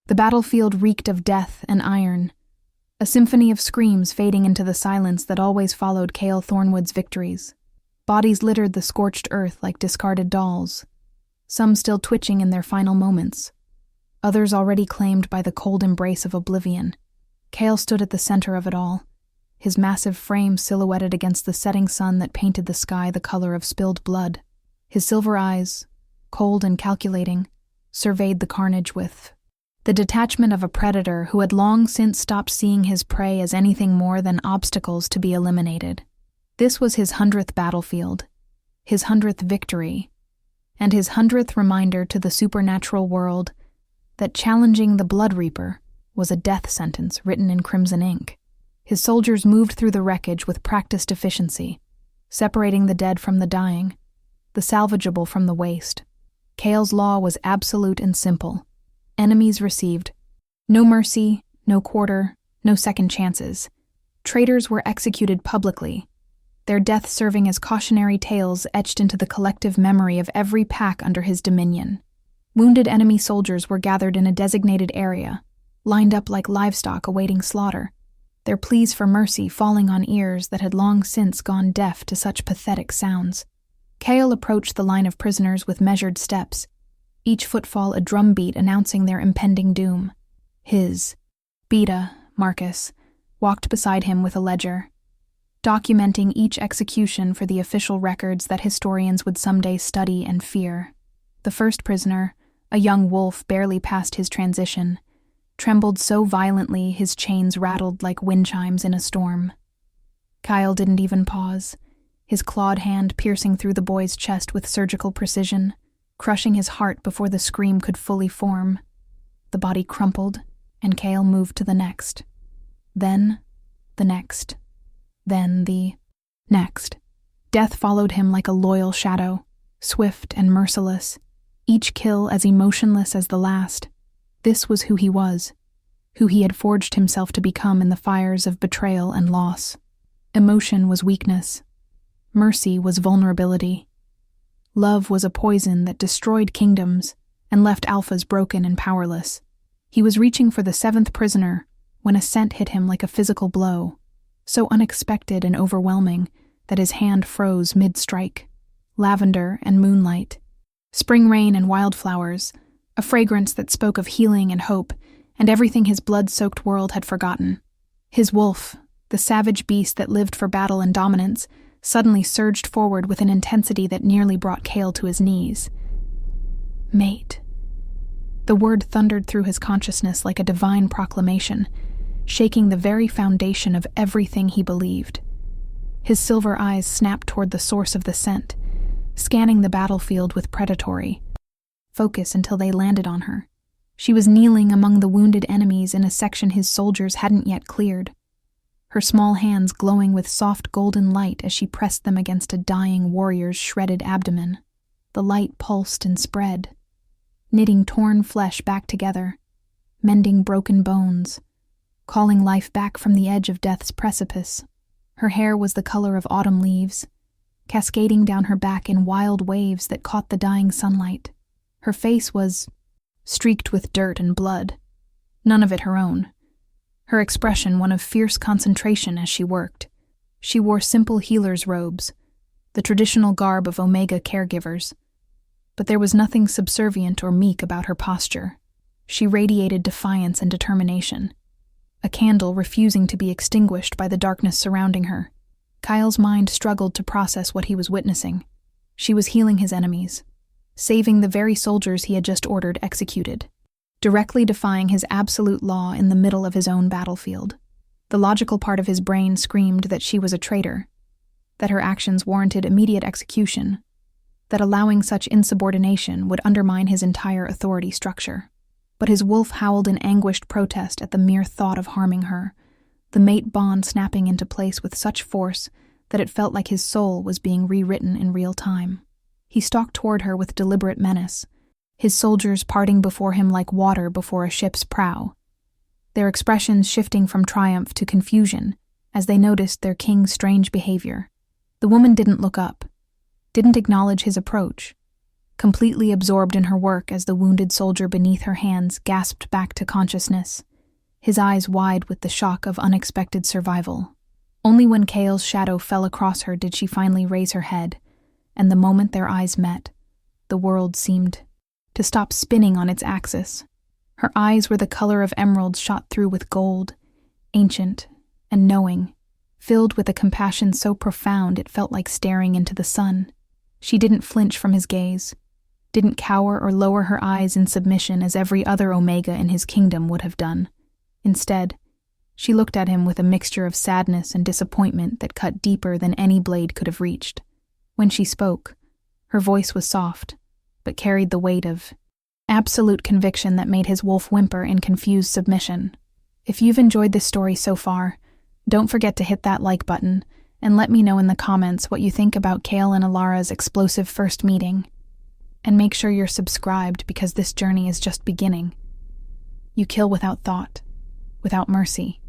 The battlefield reeked of death and iron, a symphony of screams fading into the silence that always followed Cale Thornwood's victories. Bodies littered the scorched earth like discarded dolls, some still twitching in their final moments, others already claimed by the cold embrace of oblivion. Cale stood at the center of it all, his massive frame silhouetted against the setting sun that painted the sky the color of spilled blood. His silver eyes, cold and calculating, surveyed the carnage with the detachment of a predator who had long since stopped seeing his prey as anything more than obstacles to be eliminated. This was his 100th battlefield, his 100th victory, and his 100th reminder to the supernatural world that challenging the Blood Reaper was a death sentence written in crimson ink. His soldiers moved through the wreckage with practiced efficiency, separating the dead from the dying, the salvageable from the waste. Cale's law was absolute and simple. Enemies received no mercy, no quarter, no second chances. Traitors were executed publicly, their deaths serving as cautionary tales etched into the collective memory of every pack under his dominion. Wounded enemy soldiers were gathered in a designated area, lined up like livestock awaiting slaughter, their pleas for mercy falling on ears that had long since gone deaf to such pathetic sounds. Cale approached the line of prisoners with measured steps, each footfall a drumbeat announcing their impending doom. Beta, Marcus, walked beside him with a ledger, documenting each execution for the official records that historians would someday study and fear. The first prisoner, a young wolf barely past his transition, trembled so violently his chains rattled like wind chimes in a storm. Kyle didn't even pause, his clawed hand piercing through the boy's chest with surgical precision, crushing his heart before the scream could fully form. The body crumpled, and Cale moved to the next. Then, the next. Then the next. Death followed him like a loyal shadow, swift and merciless, each kill as emotionless as the last. This was who he was, who he had forged himself to become in the fires of betrayal and loss. Emotion was weakness. Mercy was vulnerability. Love was a poison that destroyed kingdoms and left alphas broken and powerless. He was reaching for the 7th prisoner when a scent hit him like a physical blow, so unexpected and overwhelming that his hand froze mid-strike. Lavender and moonlight, spring rain and wildflowers, a fragrance that spoke of healing and hope, and everything his blood-soaked world had forgotten. His wolf, the savage beast that lived for battle and dominance, suddenly surged forward with an intensity that nearly brought Cale to his knees. Mate. The word thundered through his consciousness like a divine proclamation, shaking the very foundation of everything he believed. His silver eyes snapped toward the source of the scent, scanning the battlefield with predatory focus until they landed on her. She was kneeling among the wounded enemies in a section his soldiers hadn't yet cleared, her small hands glowing with soft golden light as she pressed them against a dying warrior's shredded abdomen. The light pulsed and spread, knitting torn flesh back together, mending broken bones, calling life back from the edge of death's precipice. Her hair was the color of autumn leaves, cascading down her back in wild waves that caught the dying sunlight. Her face was streaked with dirt and blood, none of it her own. Her expression one of fierce concentration as she worked. She wore simple healer's robes, the traditional garb of Omega caregivers, but there was nothing subservient or meek about her posture. She radiated defiance and determination, a candle refusing to be extinguished by the darkness surrounding her. Kyle's mind struggled to process what he was witnessing. She was healing his enemies, saving the very soldiers he had just ordered executed, directly defying his absolute law in the middle of his own battlefield. The logical part of his brain screamed that she was a traitor, that her actions warranted immediate execution, that allowing such insubordination would undermine his entire authority structure. But his wolf howled in anguished protest at the mere thought of harming her, the mate bond snapping into place with such force that it felt like his soul was being rewritten in real time. He stalked toward her with deliberate menace, his soldiers parting before him like water before a ship's prow, their expressions shifting from triumph to confusion as they noticed their king's strange behavior. The woman didn't look up, didn't acknowledge his approach, completely absorbed in her work as the wounded soldier beneath her hands gasped back to consciousness, his eyes wide with the shock of unexpected survival. Only when Kale's shadow fell across her did she finally raise her head, and the moment their eyes met, the world seemed to stop spinning on its axis. Her eyes were the color of emeralds shot through with gold, ancient and knowing, filled with a compassion so profound it felt like staring into the sun. She didn't flinch from his gaze, didn't cower or lower her eyes in submission as every other Omega in his kingdom would have done. Instead, she looked at him with a mixture of sadness and disappointment that cut deeper than any blade could have reached. When she spoke, her voice was soft, but carried the weight of absolute conviction that made his wolf whimper in confused submission. If you've enjoyed this story so far, don't forget to hit that like button and let me know in the comments what you think about Kale and Alara's explosive first meeting. And make sure you're subscribed because this journey is just beginning. You kill without thought, without mercy,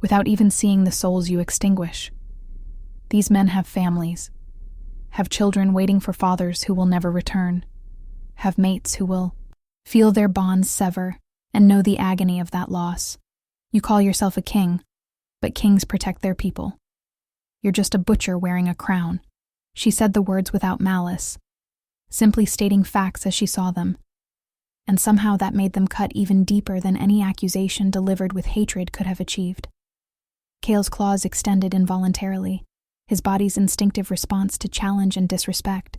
without even seeing the souls you extinguish. These men have families, have children waiting for fathers who will never return, have mates who will feel their bonds sever and know the agony of that loss. You call yourself a king, but kings protect their people. You're just a butcher wearing a crown. She said the words without malice, simply stating facts as she saw them, and somehow that made them cut even deeper than any accusation delivered with hatred could have achieved. Kale's claws extended involuntarily, his body's instinctive response to challenge and disrespect.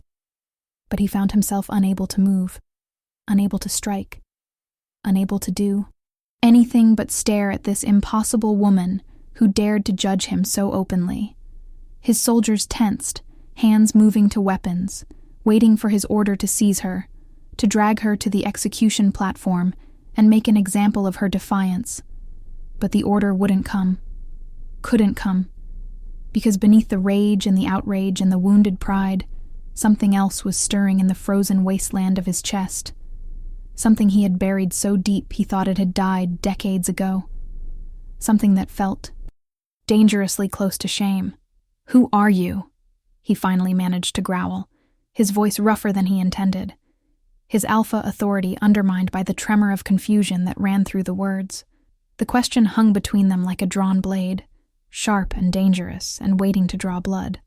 But he found himself unable to move, unable to strike, unable to do anything but stare at this impossible woman who dared to judge him so openly. His soldiers tensed, hands moving to weapons, waiting for his order to seize her, to drag her to the execution platform and make an example of her defiance. But the order wouldn't come, couldn't come, because beneath the rage and the outrage and the wounded pride, something else was stirring in the frozen wasteland of his chest, something he had buried so deep he thought it had died decades ago, something that felt dangerously close to shame. "Who are you?" he finally managed to growl, his voice rougher than he intended, his alpha authority undermined by the tremor of confusion that ran through the words. The question hung between them like a drawn blade, sharp and dangerous and waiting to draw blood.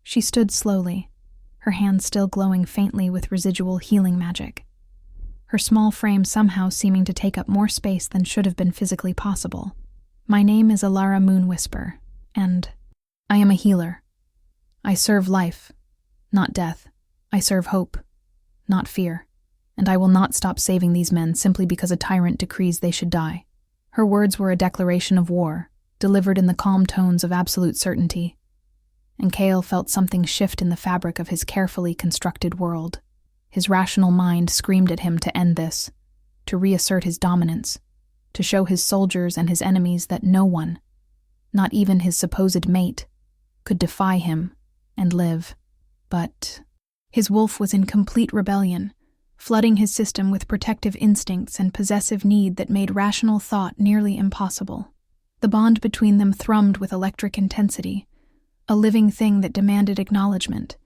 She stood slowly, her hands still glowing faintly with residual healing magic, her small frame somehow seeming to take up more space than should have been physically possible. "My name is Alara Moonwhisper, and I am a healer. I serve life, not death. I serve hope, not fear. And I will not stop saving these men simply because a tyrant decrees they should die." Her words were a declaration of war, delivered in the calm tones of absolute certainty. And Kale felt something shift in the fabric of his carefully constructed world. His rational mind screamed at him to end this, to reassert his dominance, to show his soldiers and his enemies that no one, not even his supposed mate, could defy him and live. But his wolf was in complete rebellion, flooding his system with protective instincts and possessive need that made rational thought nearly impossible. The bond between them thrummed with electric intensity, a living thing that demanded acknowledgement,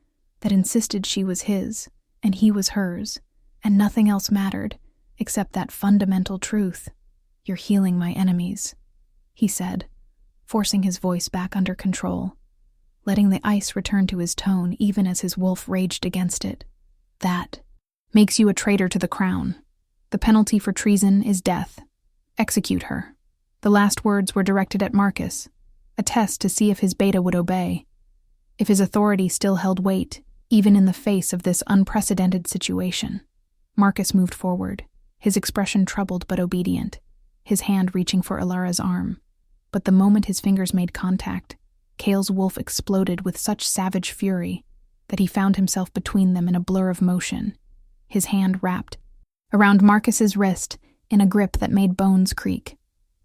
that insisted she was his, and he was hers, and nothing else mattered, except that fundamental truth. "You're healing my enemies," he said, forcing his voice back under control, letting the ice return to his tone even as his wolf raged against it. "That makes you a traitor to the crown. The penalty for treason is death. Execute her." The last words were directed at Marcus, a test to see if his beta would obey, if his authority still held weight, even in the face of this unprecedented situation. Marcus moved forward, his expression troubled but obedient, his hand reaching for Alara's arm. But the moment his fingers made contact, Kale's wolf exploded with such savage fury that he found himself between them in a blur of motion, his hand wrapped around Marcus's wrist in a grip that made bones creak.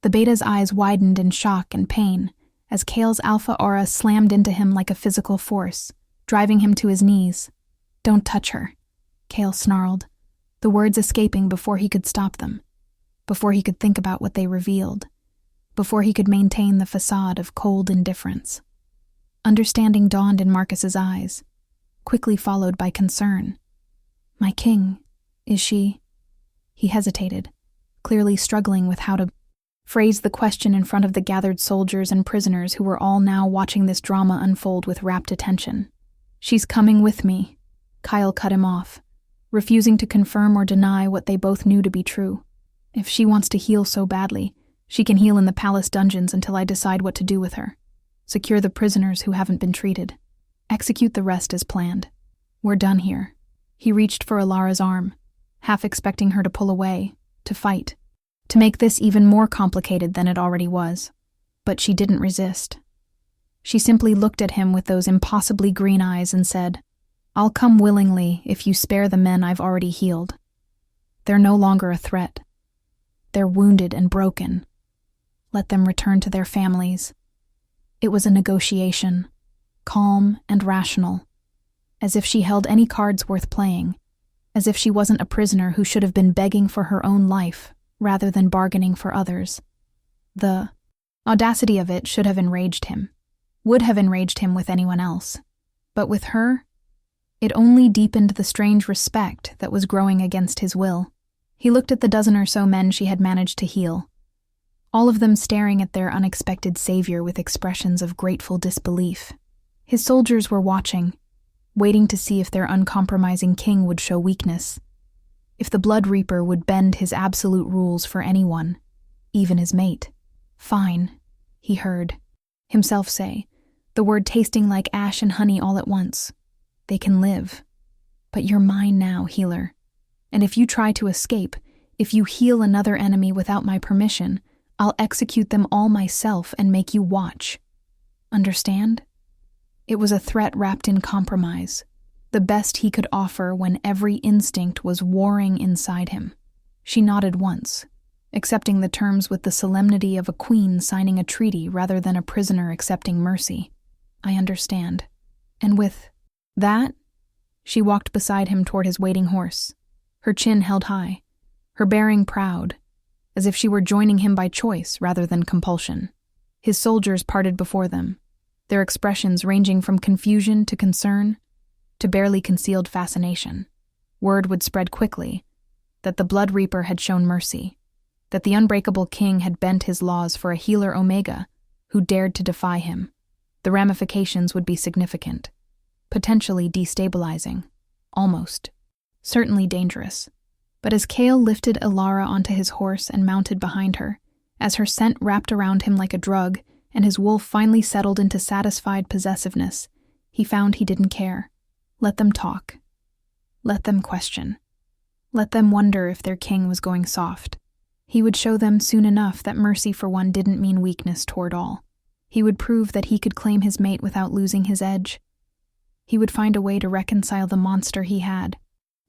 The beta's eyes widened in shock and pain as Kale's alpha aura slammed into him like a physical force, driving him to his knees. "Don't touch her," Kale snarled, the words escaping before he could stop them, before he could think about what they revealed, before he could maintain the facade of cold indifference. Understanding dawned in Marcus's eyes, quickly followed by concern. My king, is she? He hesitated, clearly struggling with how to phrase the question in front of the gathered soldiers and prisoners who were all now watching this drama unfold with rapt attention. She's coming with me, Kyle cut him off, refusing to confirm or deny what they both knew to be true. If she wants to heal so badly, she can heal in the palace dungeons until I decide what to do with her. Secure the prisoners who haven't been treated. Execute the rest as planned. We're done here. He reached for Alara's arm, half expecting her to pull away, to fight, to make this even more complicated than it already was. But she didn't resist. She simply looked at him with those impossibly green eyes and said, "I'll come willingly if you spare the men I've already healed. They're no longer a threat. They're wounded and broken. Let them return to their families." It was a negotiation, calm and rational, as if she held any cards worth playing, as if she wasn't a prisoner who should have been begging for her own life rather than bargaining for others. The audacity of it should have enraged him, would have enraged him with anyone else. But with her, it only deepened the strange respect that was growing against his will. He looked at the dozen or so men she had managed to heal, all of them staring at their unexpected savior with expressions of grateful disbelief. His soldiers were watching, waiting to see if their uncompromising king would show weakness, if the Blood Reaper would bend his absolute rules for anyone, even his mate. "Fine," he heard himself say, the word tasting like ash and honey all at once. "They can live. But you're mine now, healer. And if you try to escape, if you heal another enemy without my permission, I'll execute them all myself and make you watch. Understand?" It was a threat wrapped in compromise, the best he could offer when every instinct was warring inside him. She nodded once, accepting the terms with the solemnity of a queen signing a treaty rather than a prisoner accepting mercy. "I understand." And with that, she walked beside him toward his waiting horse, her chin held high, her bearing proud, as if she were joining him by choice rather than compulsion. His soldiers parted before them, their expressions ranging from confusion to concern to barely concealed fascination. Word would spread quickly that the Blood Reaper had shown mercy, that the unbreakable king had bent his laws for a healer Omega who dared to defy him. The ramifications would be significant, potentially destabilizing, almost, certainly dangerous. But as Kale lifted Alara onto his horse and mounted behind her, as her scent wrapped around him like a drug and his wolf finally settled into satisfied possessiveness, he found he didn't care. Let them talk. Let them question. Let them wonder if their king was going soft. He would show them soon enough that mercy for one didn't mean weakness toward all. He would prove that he could claim his mate without losing his edge. He would find a way to reconcile the monster he had,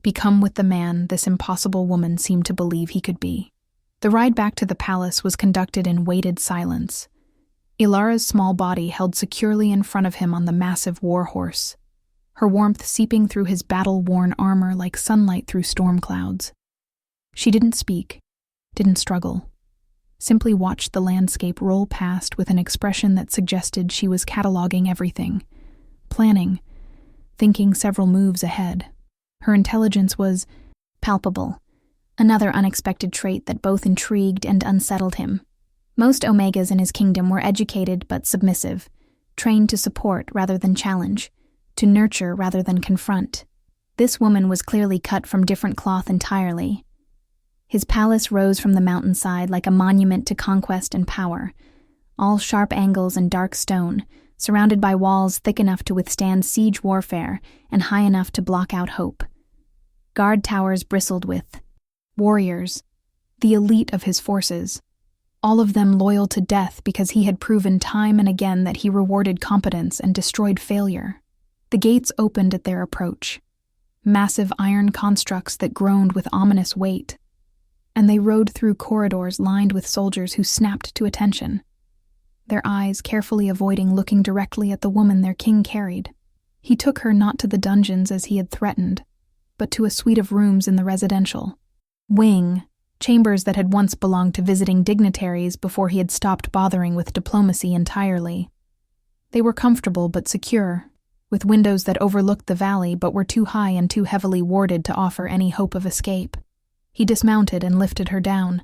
become with the man this impossible woman seemed to believe he could be. The ride back to the palace was conducted in weighted silence. Ilara's small body held securely in front of him on the massive war horse, her warmth seeping through his battle-worn armor like sunlight through storm clouds. She didn't speak, didn't struggle, simply watched the landscape roll past with an expression that suggested she was cataloging everything, planning, thinking several moves ahead. Her intelligence was palpable, another unexpected trait that both intrigued and unsettled him. Most Omegas in his kingdom were educated but submissive, trained to support rather than challenge, to nurture rather than confront. This woman was clearly cut from different cloth entirely. His palace rose from the mountainside like a monument to conquest and power, all sharp angles and dark stone, surrounded by walls thick enough to withstand siege warfare and high enough to block out hope. Guard towers bristled with warriors, the elite of his forces, all of them loyal to death because he had proven time and again that he rewarded competence and destroyed failure. The gates opened at their approach, massive iron constructs that groaned with ominous weight, and they rode through corridors lined with soldiers who snapped to attention, their eyes carefully avoiding looking directly at the woman their king carried. He took her not to the dungeons as he had threatened, but to a suite of rooms in the residential wing, chambers that had once belonged to visiting dignitaries before he had stopped bothering with diplomacy entirely. They were comfortable but secure, with windows that overlooked the valley but were too high and too heavily warded to offer any hope of escape. He dismounted and lifted her down,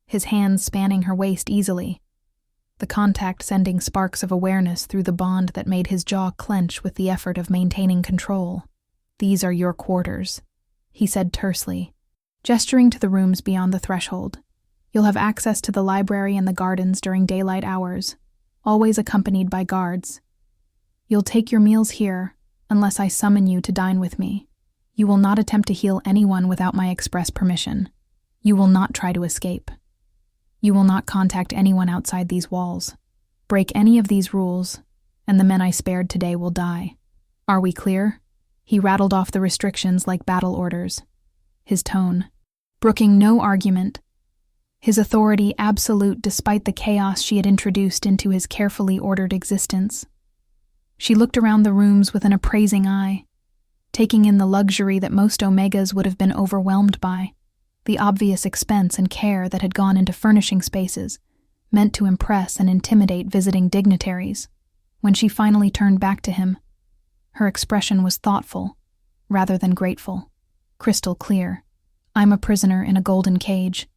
his hands spanning her waist easily, the contact sending sparks of awareness through the bond that made his jaw clench with the effort of maintaining control. "These are your quarters," he said tersely, gesturing to the rooms beyond the threshold. "You'll have access to the library and the gardens during daylight hours, always accompanied by guards. You'll take your meals here, unless I summon you to dine with me. You will not attempt to heal anyone without my express permission. You will not try to escape. You will not contact anyone outside these walls. Break any of these rules, and the men I spared today will die. Are we clear?" He rattled off the restrictions like battle orders, his tone brooking no argument, his authority absolute despite the chaos she had introduced into his carefully ordered existence. She looked around the rooms with an appraising eye, taking in the luxury that most Omegas would have been overwhelmed by, the obvious expense and care that had gone into furnishing spaces, meant to impress and intimidate visiting dignitaries. When she finally turned back to him, her expression was thoughtful, rather than grateful, crystal clear. "I'm a prisoner in a golden cage,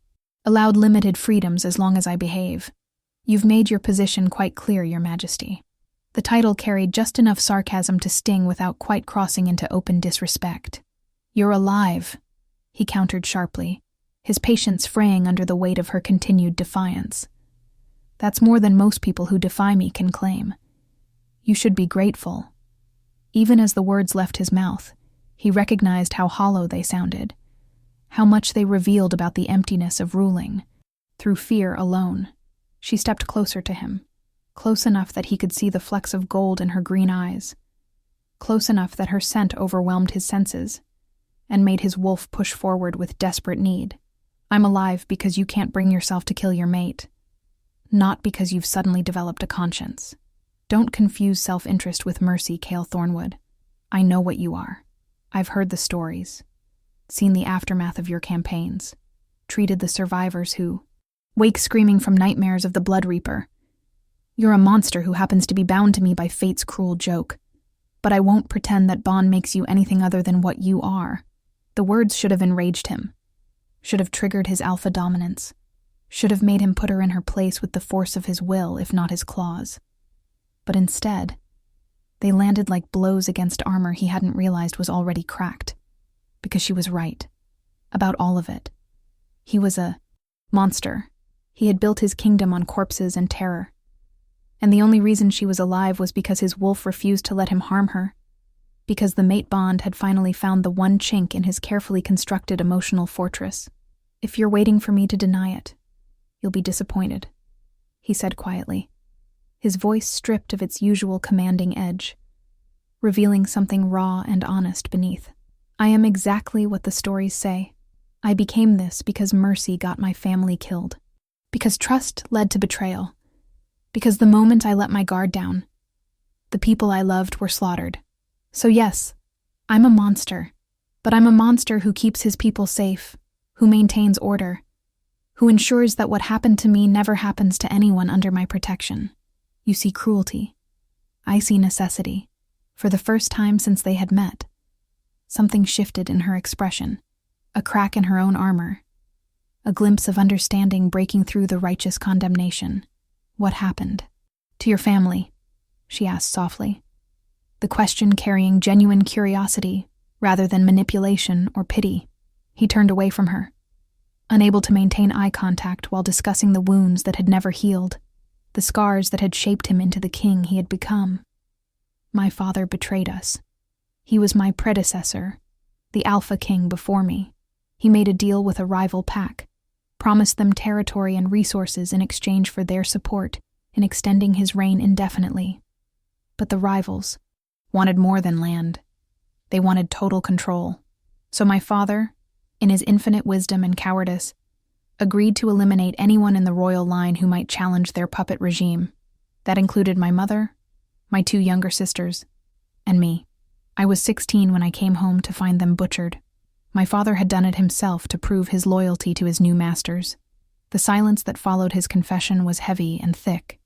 allowed limited freedoms as long as I behave. You've made your position quite clear, Your Majesty." The title carried just enough sarcasm to sting without quite crossing into open disrespect. "You're alive," he countered sharply, his patience fraying under the weight of her continued defiance. "That's more than most people who defy me can claim. You should be grateful." Even as the words left his mouth, he recognized how hollow they sounded, how much they revealed about the emptiness of ruling, through fear alone. She stepped closer to him, close enough that he could see the flecks of gold in her green eyes, close enough that her scent overwhelmed his senses, and made his wolf push forward with desperate need. "I'm alive because you can't bring yourself to kill your mate, not because you've suddenly developed a conscience. Don't confuse self-interest with mercy, Cale Thornwood. I know what you are. I've heard the stories, seen the aftermath of your campaigns, treated the survivors who wake screaming from nightmares of the Blood Reaper. You're a monster who happens to be bound to me by fate's cruel joke. But I won't pretend that bond makes you anything other than what you are." The words should have enraged him, should have triggered his alpha dominance, should have made him put her in her place with the force of his will, if not his claws. But instead, they landed like blows against armor he hadn't realized was already cracked, because she was right, about all of it. He was a monster. He had built his kingdom on corpses and terror. And the only reason she was alive was because his wolf refused to let him harm her, because the mate bond had finally found the one chink in his carefully constructed emotional fortress. "If you're waiting for me to deny it, you'll be disappointed," he said quietly, his voice stripped of its usual commanding edge, revealing something raw and honest beneath. "I am exactly what the stories say. I became this because mercy got my family killed, because trust led to betrayal, because the moment I let my guard down, the people I loved were slaughtered. So yes, I'm a monster, but I'm a monster who keeps his people safe, who maintains order, who ensures that what happened to me never happens to anyone under my protection. You see cruelty. I see necessity." For the first time since they had met, something shifted in her expression, a crack in her own armor, a glimpse of understanding breaking through the righteous condemnation. "What happened to your family?" she asked softly, the question carrying genuine curiosity rather than manipulation or pity. He turned away from her, unable to maintain eye contact while discussing the wounds that had never healed, the scars that had shaped him into the king he had become. "My father betrayed us. He was my predecessor, the Alpha King before me. He made a deal with a rival pack, promised them territory and resources in exchange for their support in extending his reign indefinitely. But the rivals wanted more than land. They wanted total control. So my father, in his infinite wisdom and cowardice, agreed to eliminate anyone in the royal line who might challenge their puppet regime. That included my mother, my 2 younger sisters, and me. I was 16 when I came home to find them butchered. My father had done it himself to prove his loyalty to his new masters. The silence that followed his confession was heavy and thick,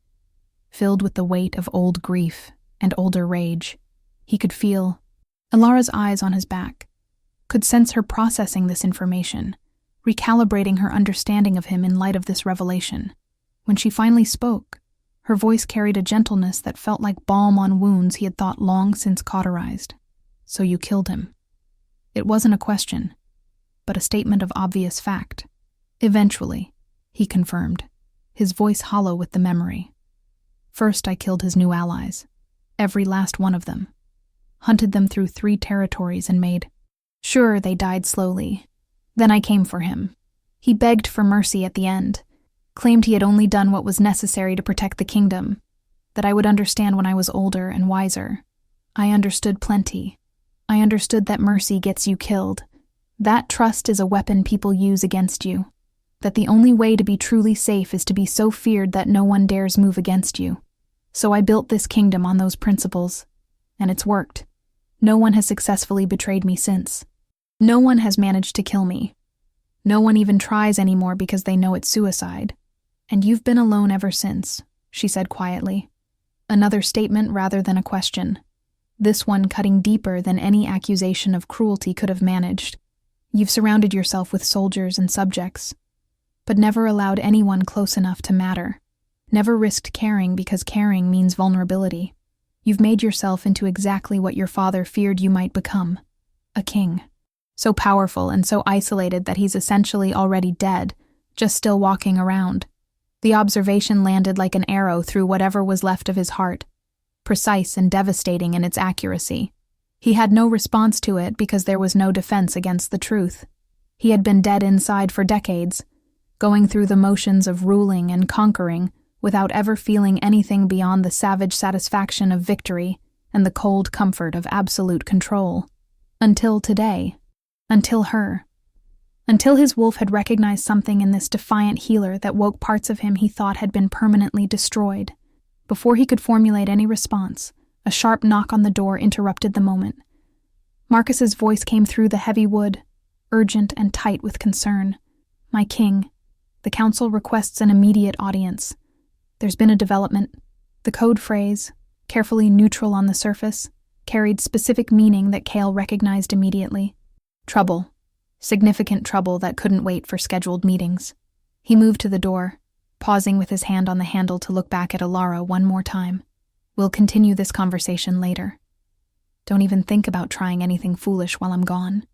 filled with the weight of old grief and older rage. He could feel Alara's eyes on his back, could sense her processing this information, recalibrating her understanding of him in light of this revelation. When she finally spoke, her voice carried a gentleness that felt like balm on wounds he had thought long since cauterized. "So you killed him." It wasn't a question, but a statement of obvious fact. "Eventually," he confirmed, his voice hollow with the memory. "First, I killed his new allies, every last one of them. Hunted them through 3 territories and made sure they died slowly. Then I came for him. He begged for mercy at the end, claimed he had only done what was necessary to protect the kingdom, that I would understand when I was older and wiser. I understood plenty. I understood that mercy gets you killed. That trust is a weapon people use against you. That the only way to be truly safe is to be so feared that no one dares move against you. So I built this kingdom on those principles, and it's worked. No one has successfully betrayed me since. No one has managed to kill me. No one even tries anymore because they know it's suicide. And you've been alone ever since," she said quietly. Another statement rather than a question. This one cutting deeper than any accusation of cruelty could have managed. "You've surrounded yourself with soldiers and subjects, but never allowed anyone close enough to matter. Never risked caring because caring means vulnerability. You've made yourself into exactly what your father feared you might become, a king. So powerful and so isolated that he's essentially already dead, just still walking around." The observation landed like an arrow through whatever was left of his heart, precise and devastating in its accuracy. He had no response to it because there was no defense against the truth. He had been dead inside for decades, going through the motions of ruling and conquering without ever feeling anything beyond the savage satisfaction of victory and the cold comfort of absolute control. Until today. Until her. Until his wolf had recognized something in this defiant healer that woke parts of him he thought had been permanently destroyed. Before he could formulate any response, a sharp knock on the door interrupted the moment. Marcus's voice came through the heavy wood, urgent and tight with concern. "My king, the council requests an immediate audience. There's been a development." The code phrase, carefully neutral on the surface, carried specific meaning that Cale recognized immediately. Trouble. Significant trouble that couldn't wait for scheduled meetings. He moved to the door, pausing with his hand on the handle to look back at Alara one more time. "We'll continue this conversation later. Don't even think about trying anything foolish while I'm gone.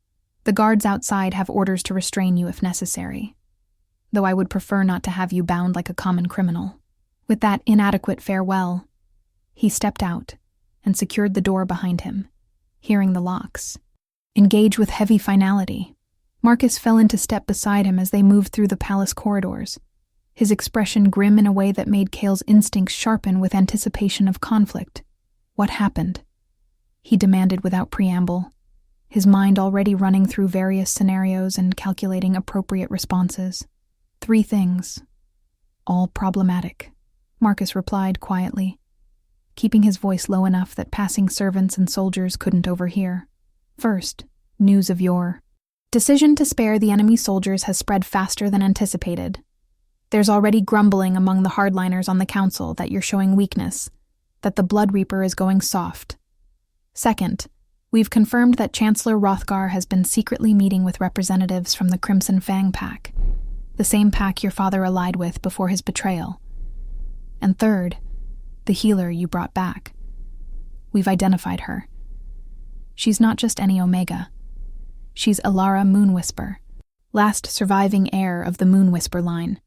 The guards outside have orders to restrain you if necessary, though I would prefer not to have you bound like a common criminal." With that inadequate farewell, he stepped out and secured the door behind him, hearing the locks engage with heavy finality. Marcus fell into step beside him as they moved through the palace corridors, his expression grim in a way that made Cale's instincts sharpen with anticipation of conflict. "What happened?" he demanded without preamble, his mind already running through various scenarios and calculating appropriate responses. "3 things, all problematic," Marcus replied quietly, keeping his voice low enough that passing servants and soldiers couldn't overhear. "First, news of your decision to spare the enemy soldiers has spread faster than anticipated. There's already grumbling among the hardliners on the council that you're showing weakness, that the Blood Reaper is going soft. Second, we've confirmed that Chancellor Hrothgar has been secretly meeting with representatives from the Crimson Fang Pack, the same pack your father allied with before his betrayal. And third, the healer you brought back. We've identified her. She's not just any Omega. She's Alara Moonwhisper, last surviving heir of the Moonwhisper line.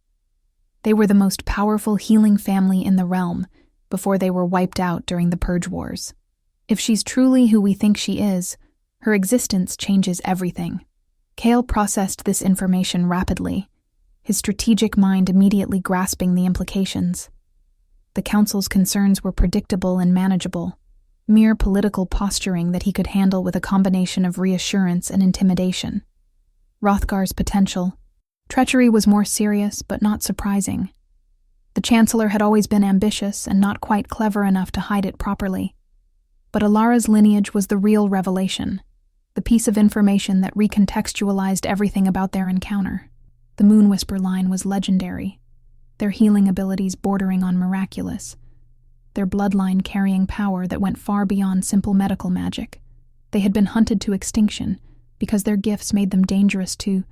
They were the most powerful healing family in the realm before they were wiped out during the Purge Wars. If she's truly who we think she is, her existence changes everything." Cale processed this information rapidly, his strategic mind immediately grasping the implications. The council's concerns were predictable and manageable, mere political posturing that he could handle with a combination of reassurance and intimidation. Hrothgar's potential. Treachery was more serious, but not surprising. The Chancellor had always been ambitious and not quite clever enough to hide it properly. But Alara's lineage was the real revelation, the piece of information that recontextualized everything about their encounter. The Moonwhisper line was legendary, their healing abilities bordering on miraculous. their bloodline carrying power that went far beyond simple medical magic. They had been hunted to extinction because their gifts made them dangerous to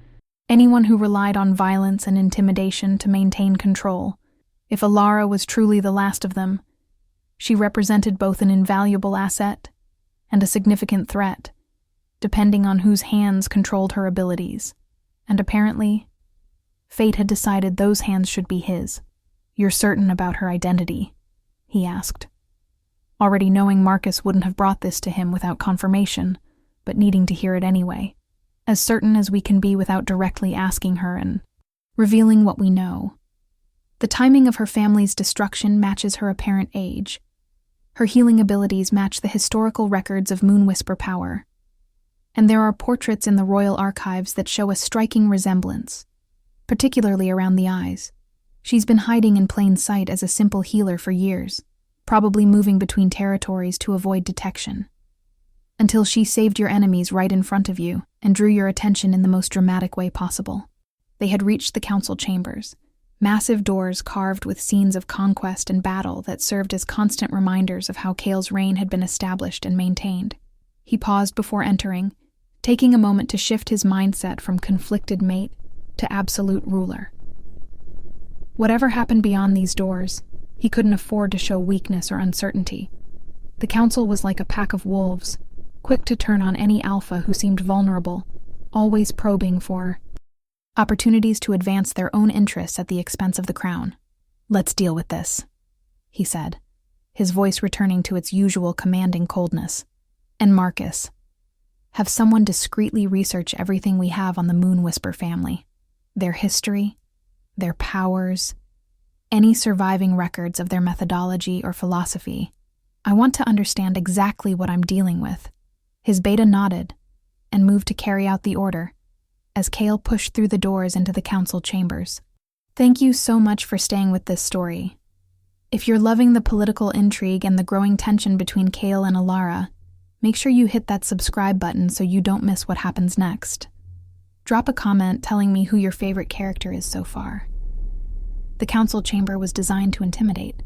anyone who relied on violence and intimidation to maintain control. If Alara was truly the last of them, she represented both an invaluable asset and a significant threat, depending on whose hands controlled her abilities. And apparently, fate had decided those hands should be his. "You're certain about her identity?" he asked, already knowing Marcus wouldn't have brought this to him without confirmation, but needing to hear it anyway. "As certain as we can be without directly asking her and revealing what we know. The timing of her family's destruction matches her apparent age. Her healing abilities match the historical records of Moon Whisper power. And there are portraits in the royal archives that show a striking resemblance, particularly around the eyes. She's been hiding in plain sight as a simple healer for years, probably moving between territories to avoid detection. Until she saved your enemies right in front of you and drew your attention in the most dramatic way possible." They had reached the council chambers, massive doors carved with scenes of conquest and battle that served as constant reminders of how Kale's reign had been established and maintained. He paused before entering, taking a moment to shift his mindset from conflicted mate to absolute ruler. Whatever happened beyond these doors, he couldn't afford to show weakness or uncertainty. The council was like a pack of wolves, quick to turn on any alpha who seemed vulnerable, always probing for opportunities to advance their own interests at the expense of the crown. "Let's deal with this," he said, his voice returning to its usual commanding coldness. "And Marcus, have someone discreetly research everything we have on the Moon Whisper family. Their history, their powers, any surviving records of their methodology or philosophy. I want to understand exactly what I'm dealing with." His beta nodded and moved to carry out the order as Kale pushed through the doors into the council chambers. "Thank you so much for staying with this story. If you're loving the political intrigue and the growing tension between Kale and Alara, make sure you hit that subscribe button so you don't miss what happens next. Drop a comment telling me who your favorite character is so far." The council chamber was designed to intimidate,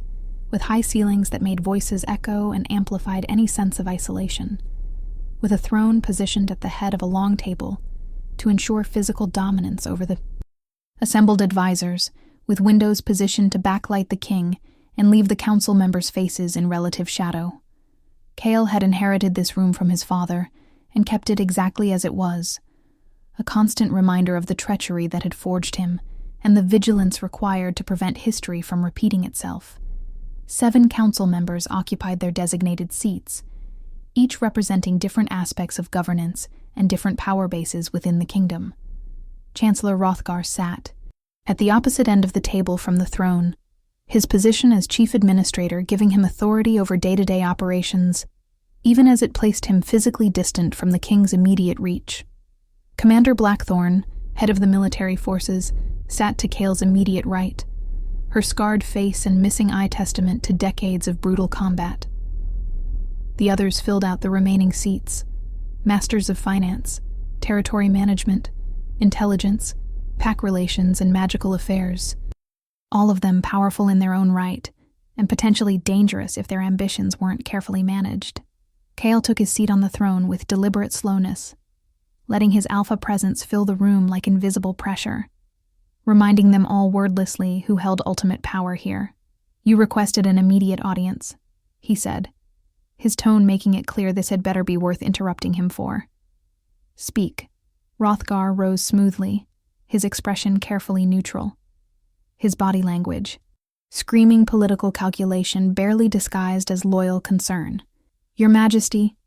with high ceilings that made voices echo and amplified any sense of isolation, with a throne positioned at the head of a long table to ensure physical dominance over the assembled advisors, with windows positioned to backlight the king and leave the council members' faces in relative shadow. Kale had inherited this room from his father and kept it exactly as it was, a constant reminder of the treachery that had forged him and the vigilance required to prevent history from repeating itself. 7 council members occupied their designated seats, each representing different aspects of governance and different power bases within the kingdom. Chancellor Hrothgar sat at the opposite end of the table from the throne, his position as chief administrator giving him authority over day-to-day operations, even as it placed him physically distant from the king's immediate reach. Commander Blackthorn, head of the military forces, sat to Kale's immediate right, her scarred face and missing eye testament to decades of brutal combat. The others filled out the remaining seats: masters of finance, territory management, intelligence, pack relations, and magical affairs, all of them powerful in their own right, and potentially dangerous if their ambitions weren't carefully managed. Kale took his seat on the throne with deliberate slowness, letting his alpha presence fill the room like invisible pressure, reminding them all wordlessly who held ultimate power here. "You requested an immediate audience," he said, his tone making it clear this had better be worth interrupting him for. "Speak." Hrothgar rose smoothly, his expression carefully neutral. His body language, screaming political calculation barely disguised as loyal concern. "Your Majesty,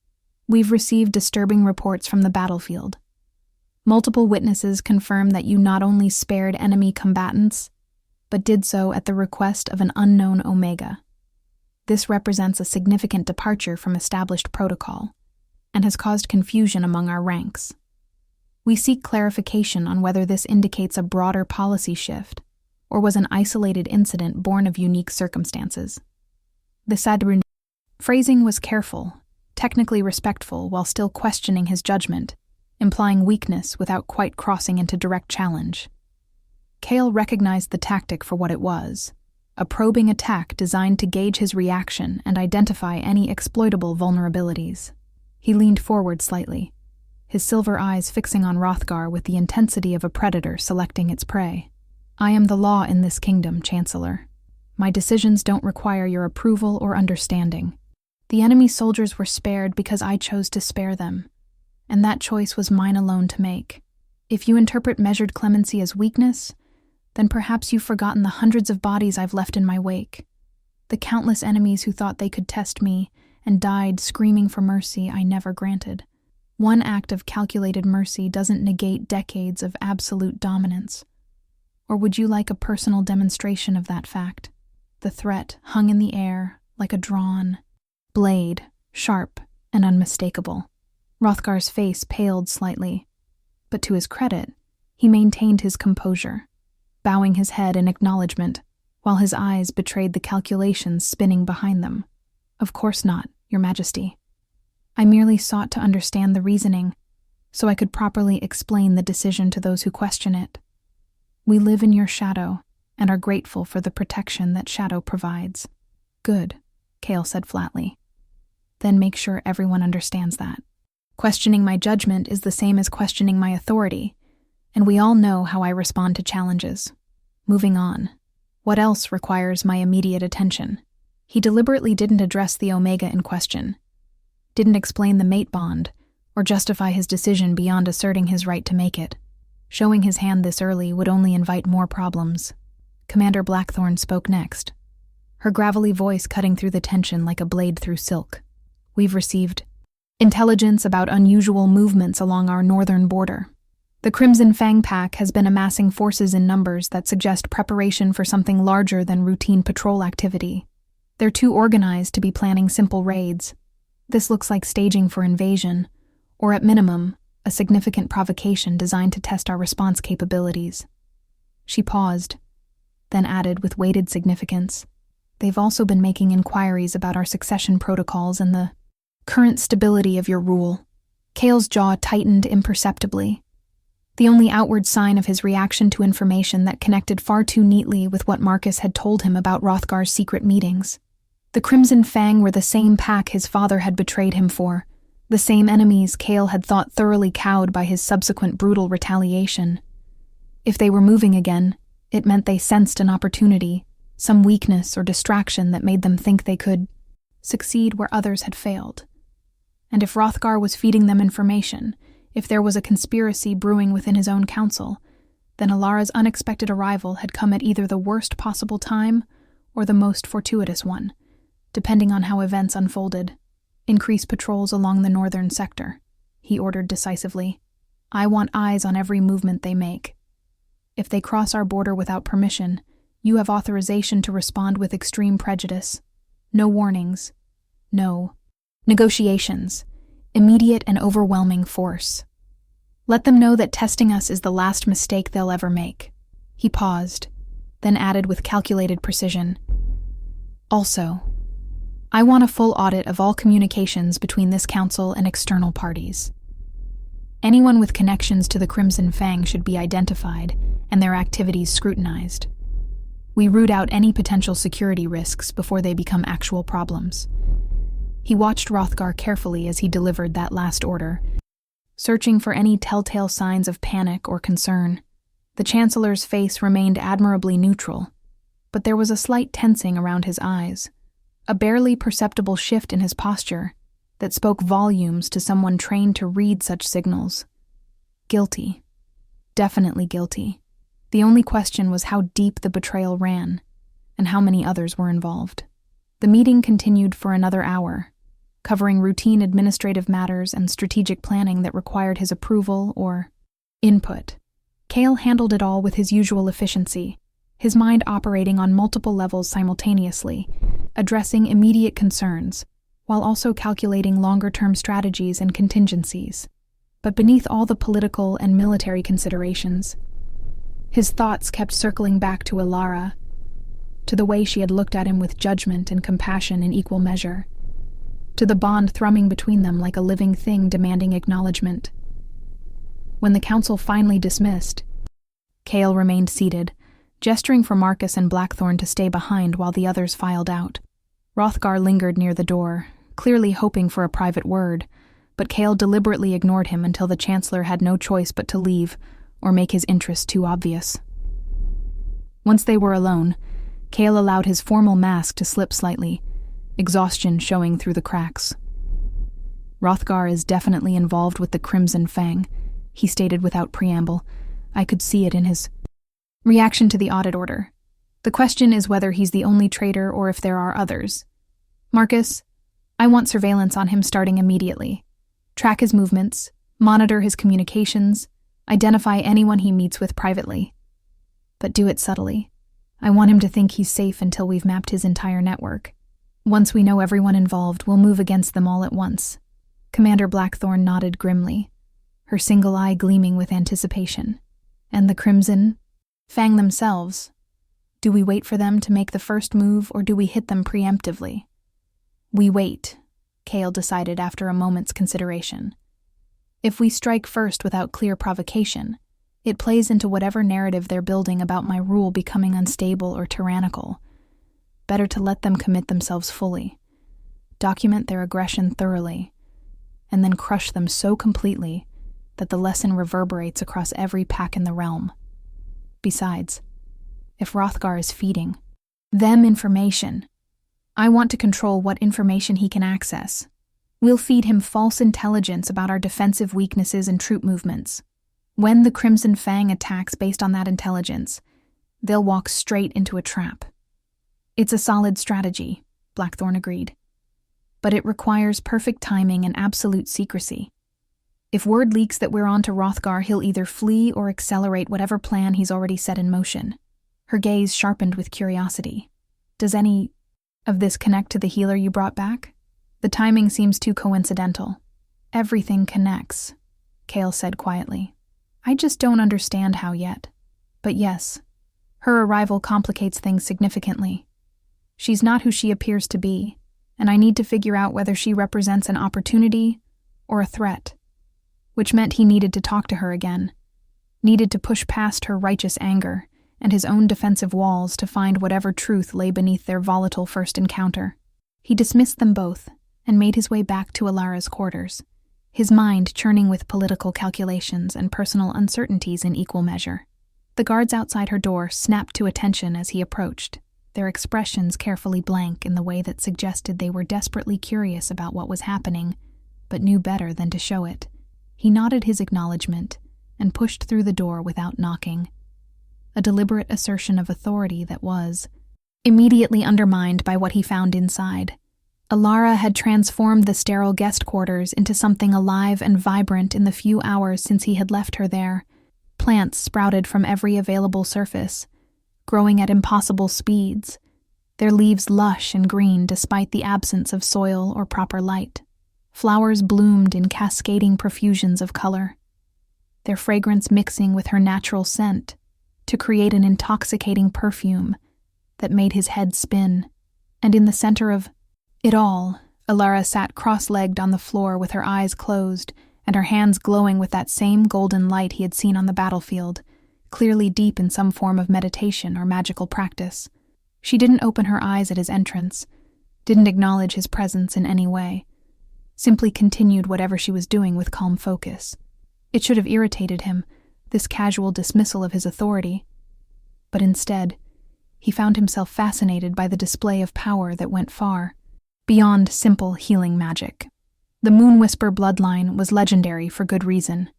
we've received disturbing reports from the battlefield. Multiple witnesses confirm that you not only spared enemy combatants, but did so at the request of an unknown Omega. This represents a significant departure from established protocol, and has caused confusion among our ranks. We seek clarification on whether this indicates a broader policy shift, or was an isolated incident born of unique circumstances." The Sadrun phrasing was careful, technically respectful while still questioning his judgment, implying weakness without quite crossing into direct challenge. Kale recognized the tactic for what it was: a probing attack designed to gauge his reaction and identify any exploitable vulnerabilities. He leaned forward slightly, his silver eyes fixing on Hrothgar with the intensity of a predator selecting its prey. "I am the law in this kingdom, Chancellor. My decisions don't require your approval or understanding. The enemy's soldiers were spared because I chose to spare them, and that choice was mine alone to make. If you interpret measured clemency as weakness, then perhaps you've forgotten the hundreds of bodies I've left in my wake. The countless enemies who thought they could test me and died screaming for mercy I never granted. One act of calculated mercy doesn't negate decades of absolute dominance. Or would you like a personal demonstration of that fact?" The threat hung in the air like a drawn blade, sharp and unmistakable. Hrothgar's face paled slightly, but to his credit, he maintained his composure, bowing his head in acknowledgement, while his eyes betrayed the calculations spinning behind them. "Of course not, Your Majesty. I merely sought to understand the reasoning, so I could properly explain the decision to those who question it. We live in your shadow, and are grateful for the protection that shadow provides." "Good," Chaol said flatly. "Then make sure everyone understands that. Questioning my judgment is the same as questioning my authority, and we all know how I respond to challenges. Moving on. What else requires my immediate attention?" He deliberately didn't address the Omega in question, didn't explain the mate bond, or justify his decision beyond asserting his right to make it. Showing his hand this early would only invite more problems. Commander Blackthorn spoke next, her gravelly voice cutting through the tension like a blade through silk. "We've received intelligence about unusual movements along our northern border. The Crimson Fang Pack has been amassing forces in numbers that suggest preparation for something larger than routine patrol activity. They're too organized to be planning simple raids. This looks like staging for invasion, or at minimum, a significant provocation designed to test our response capabilities." She paused, then added with weighted significance, "They've also been making inquiries about our succession protocols and the current stability of your rule." Chaol's jaw tightened imperceptibly, the only outward sign of his reaction to information that connected far too neatly with what Marcus had told him about Hrothgar's secret meetings. The Crimson Fang were the same pack his father had betrayed him for, the same enemies Chaol had thought thoroughly cowed by his subsequent brutal retaliation. If they were moving again, it meant they sensed an opportunity, some weakness or distraction that made them think they could succeed where others had failed. And if Hrothgar was feeding them information, if there was a conspiracy brewing within his own council, then Alara's unexpected arrival had come at either the worst possible time or the most fortuitous one, depending on how events unfolded. "Increase patrols along the northern sector," he ordered decisively. "I want eyes on every movement they make. If they cross our border without permission, you have authorization to respond with extreme prejudice. No warnings. No negotiations. Immediate and overwhelming force. Let them know that testing us is the last mistake they'll ever make." He paused, then added with calculated precision, "Also, I want a full audit of all communications between this council and external parties. Anyone with connections to the Crimson Fang should be identified and their activities scrutinized. We root out any potential security risks before they become actual problems." He watched Hrothgar carefully as he delivered that last order, searching for any telltale signs of panic or concern. The Chancellor's face remained admirably neutral, but there was a slight tensing around his eyes, a barely perceptible shift in his posture that spoke volumes to someone trained to read such signals. Guilty. Definitely guilty. The only question was how deep the betrayal ran, and how many others were involved. The meeting continued for another hour, covering routine administrative matters and strategic planning that required his approval or input. Chaol handled it all with his usual efficiency, his mind operating on multiple levels simultaneously, addressing immediate concerns, while also calculating longer-term strategies and contingencies. But beneath all the political and military considerations, his thoughts kept circling back to Alara, to the way she had looked at him with judgment and compassion in equal measure, to the bond thrumming between them like a living thing demanding acknowledgement. When the council finally dismissed, Chaol remained seated, gesturing for Marcus and Blackthorn to stay behind while the others filed out. Hrothgar lingered near the door, clearly hoping for a private word, but Chaol deliberately ignored him until the Chancellor had no choice but to leave or make his interest too obvious. Once they were alone, Chaol allowed his formal mask to slip slightly, exhaustion showing through the cracks. Hrothgar is definitely involved with the Crimson Fang, he stated without preamble. I could see it in his reaction to the audit order. The question is whether he's the only traitor or if there are others. Marcus, I want surveillance on him starting immediately. Track his movements, monitor his communications, identify anyone he meets with privately. But do it subtly. I want him to think he's safe until we've mapped his entire network. Once we know everyone involved, we'll move against them all at once. Commander Blackthorn nodded grimly, her single eye gleaming with anticipation. And the Crimson Fang themselves. Do we wait for them to make the first move, or do we hit them preemptively? We wait, Chaol decided after a moment's consideration. If we strike first without clear provocation, it plays into whatever narrative they're building about my rule becoming unstable or tyrannical. Better to let them commit themselves fully, document their aggression thoroughly, and then crush them so completely that the lesson reverberates across every pack in the realm. Besides, if Hrothgar is feeding them information, I want to control what information he can access. We'll feed him false intelligence about our defensive weaknesses and troop movements. When the Crimson Fang attacks based on that intelligence, they'll walk straight into a trap. It's a solid strategy, Blackthorn agreed. But it requires perfect timing and absolute secrecy. If word leaks that we're on to Hrothgar, he'll either flee or accelerate whatever plan he's already set in motion. Her gaze sharpened with curiosity. Does any of this connect to the healer you brought back? The timing seems too coincidental. Everything connects, Chaol said quietly. I just don't understand how yet. But yes, her arrival complicates things significantly. She's not who she appears to be, and I need to figure out whether she represents an opportunity or a threat. Which meant he needed to talk to her again, needed to push past her righteous anger and his own defensive walls to find whatever truth lay beneath their volatile first encounter. He dismissed them both and made his way back to Alara's quarters, his mind churning with political calculations and personal uncertainties in equal measure. The guards outside her door snapped to attention as he approached, their expressions carefully blank in the way that suggested they were desperately curious about what was happening, but knew better than to show it. He nodded his acknowledgement and pushed through the door without knocking, a deliberate assertion of authority that was immediately undermined by what he found inside. Alara had transformed the sterile guest quarters into something alive and vibrant in the few hours since he had left her there. Plants sprouted from every available surface, growing at impossible speeds, their leaves lush and green despite the absence of soil or proper light. Flowers bloomed in cascading profusions of color, their fragrance mixing with her natural scent to create an intoxicating perfume that made his head spin. And in the center of it all, Alara sat cross-legged on the floor with her eyes closed and her hands glowing with that same golden light he had seen on the battlefield, clearly deep in some form of meditation or magical practice. She didn't open her eyes at his entrance, didn't acknowledge his presence in any way, simply continued whatever she was doing with calm focus. It should have irritated him, this casual dismissal of his authority. But instead, he found himself fascinated by the display of power that went far beyond simple healing magic. The Moonwhisper bloodline was legendary for good reason,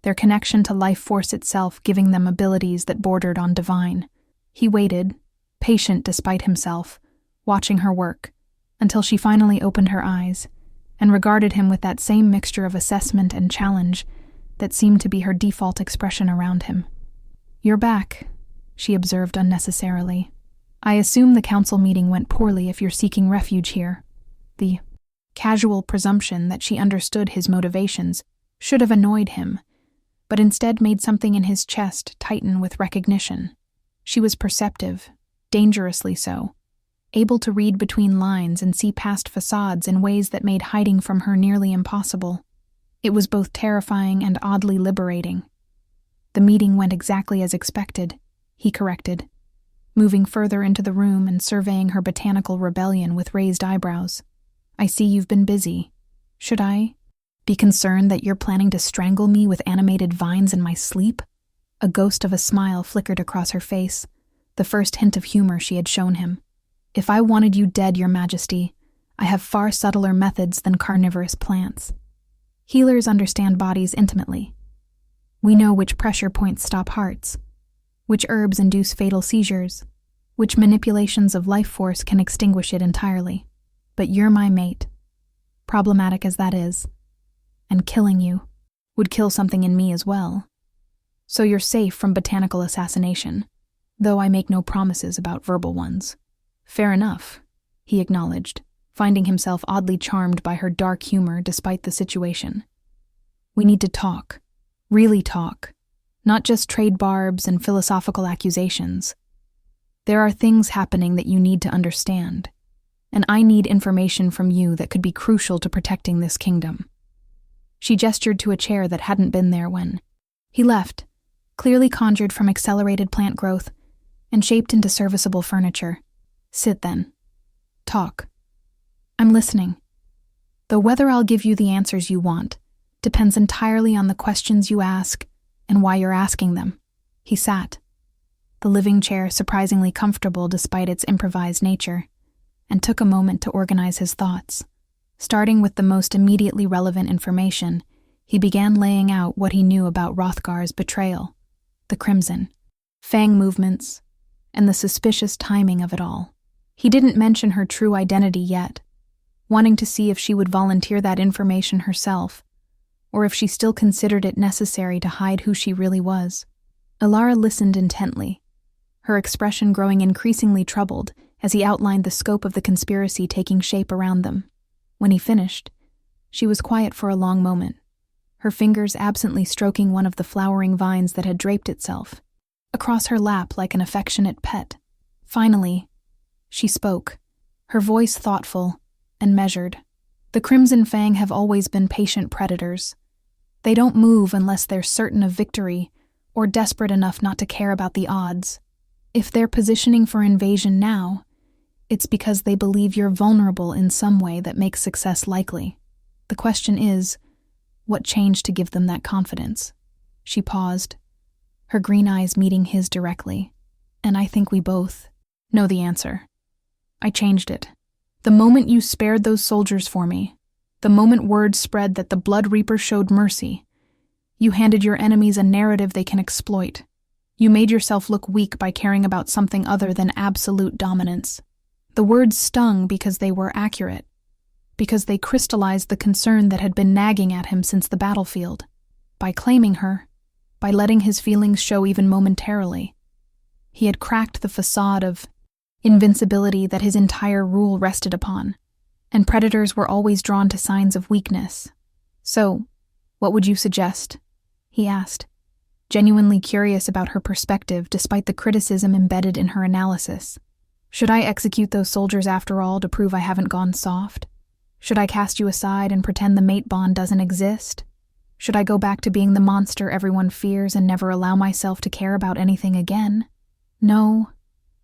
their connection to life force itself giving them abilities that bordered on divine. He waited, patient despite himself, watching her work, until she finally opened her eyes and regarded him with that same mixture of assessment and challenge that seemed to be her default expression around him. "You're back," she observed unnecessarily. "I assume the council meeting went poorly if you're seeking refuge here." The casual presumption that she understood his motivations should have annoyed him, but instead made something in his chest tighten with recognition. She was perceptive, dangerously so, able to read between lines and see past facades in ways that made hiding from her nearly impossible. It was both terrifying and oddly liberating. "The meeting went exactly as expected," he corrected, moving further into the room and surveying her botanical rebellion with raised eyebrows. I see you've been busy. Should I be concerned that you're planning to strangle me with animated vines in my sleep? A ghost of a smile flickered across her face, the first hint of humor she had shown him. If I wanted you dead, Your Majesty, I have far subtler methods than carnivorous plants. Healers understand bodies intimately. We know which pressure points stop hearts, which herbs induce fatal seizures, which manipulations of life force can extinguish it entirely. But you're my mate, problematic as that is, and killing you would kill something in me as well. So you're safe from botanical assassination, though I make no promises about verbal ones. Fair enough, he acknowledged, finding himself oddly charmed by her dark humor despite the situation. We need to talk, really talk, not just trade barbs and philosophical accusations. There are things happening that you need to understand, and I need information from you that could be crucial to protecting this kingdom. She gestured to a chair that hadn't been there when he left, clearly conjured from accelerated plant growth and shaped into serviceable furniture. Sit then. Talk. I'm listening. Though whether I'll give you the answers you want depends entirely on the questions you ask and why you're asking them. He sat, the living chair surprisingly comfortable despite its improvised nature, and took a moment to organize his thoughts. Starting with the most immediately relevant information, he began laying out what he knew about Hrothgar's betrayal, the Crimson, Fang movements, and the suspicious timing of it all. He didn't mention her true identity yet, wanting to see if she would volunteer that information herself, or if she still considered it necessary to hide who she really was. Alara listened intently, her expression growing increasingly troubled as he outlined the scope of the conspiracy taking shape around them. When he finished, she was quiet for a long moment, her fingers absently stroking one of the flowering vines that had draped itself across her lap like an affectionate pet. Finally, she spoke, her voice thoughtful and measured. The Crimson Fang have always been patient predators. They don't move unless they're certain of victory or desperate enough not to care about the odds. If they're positioning for invasion now, it's because they believe you're vulnerable in some way that makes success likely. The question is, what changed to give them that confidence? She paused, her green eyes meeting his directly. And I think we both know the answer. I changed it. The moment you spared those soldiers for me, the moment word spread that the Blood Reaper showed mercy, you handed your enemies a narrative they can exploit. You made yourself look weak by caring about something other than absolute dominance. The words stung because they were accurate, because they crystallized the concern that had been nagging at him since the battlefield. By claiming her, by letting his feelings show even momentarily, he had cracked the facade of invincibility that his entire rule rested upon, and predators were always drawn to signs of weakness. So, what would you suggest? He asked, genuinely curious about her perspective despite the criticism embedded in her analysis. Should I execute those soldiers after all to prove I haven't gone soft? Should I cast you aside and pretend the mate bond doesn't exist? Should I go back to being the monster everyone fears and never allow myself to care about anything again? No,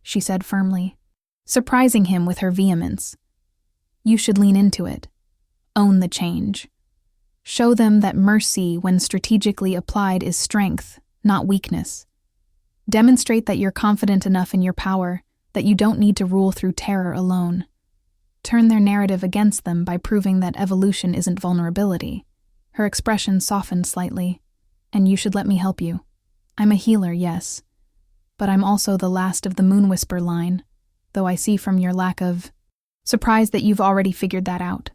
she said firmly, surprising him with her vehemence. You should lean into it. Own the change. Show them that mercy, when strategically applied, is strength, not weakness. Demonstrate that you're confident enough in your power that you don't need to rule through terror alone. Turn their narrative against them by proving that evolution isn't vulnerability. Her expression softened slightly. And you should let me help you. I'm a healer, yes, but I'm also the last of the Moonwhisper line, though I see from your lack of surprise that you've already figured that out.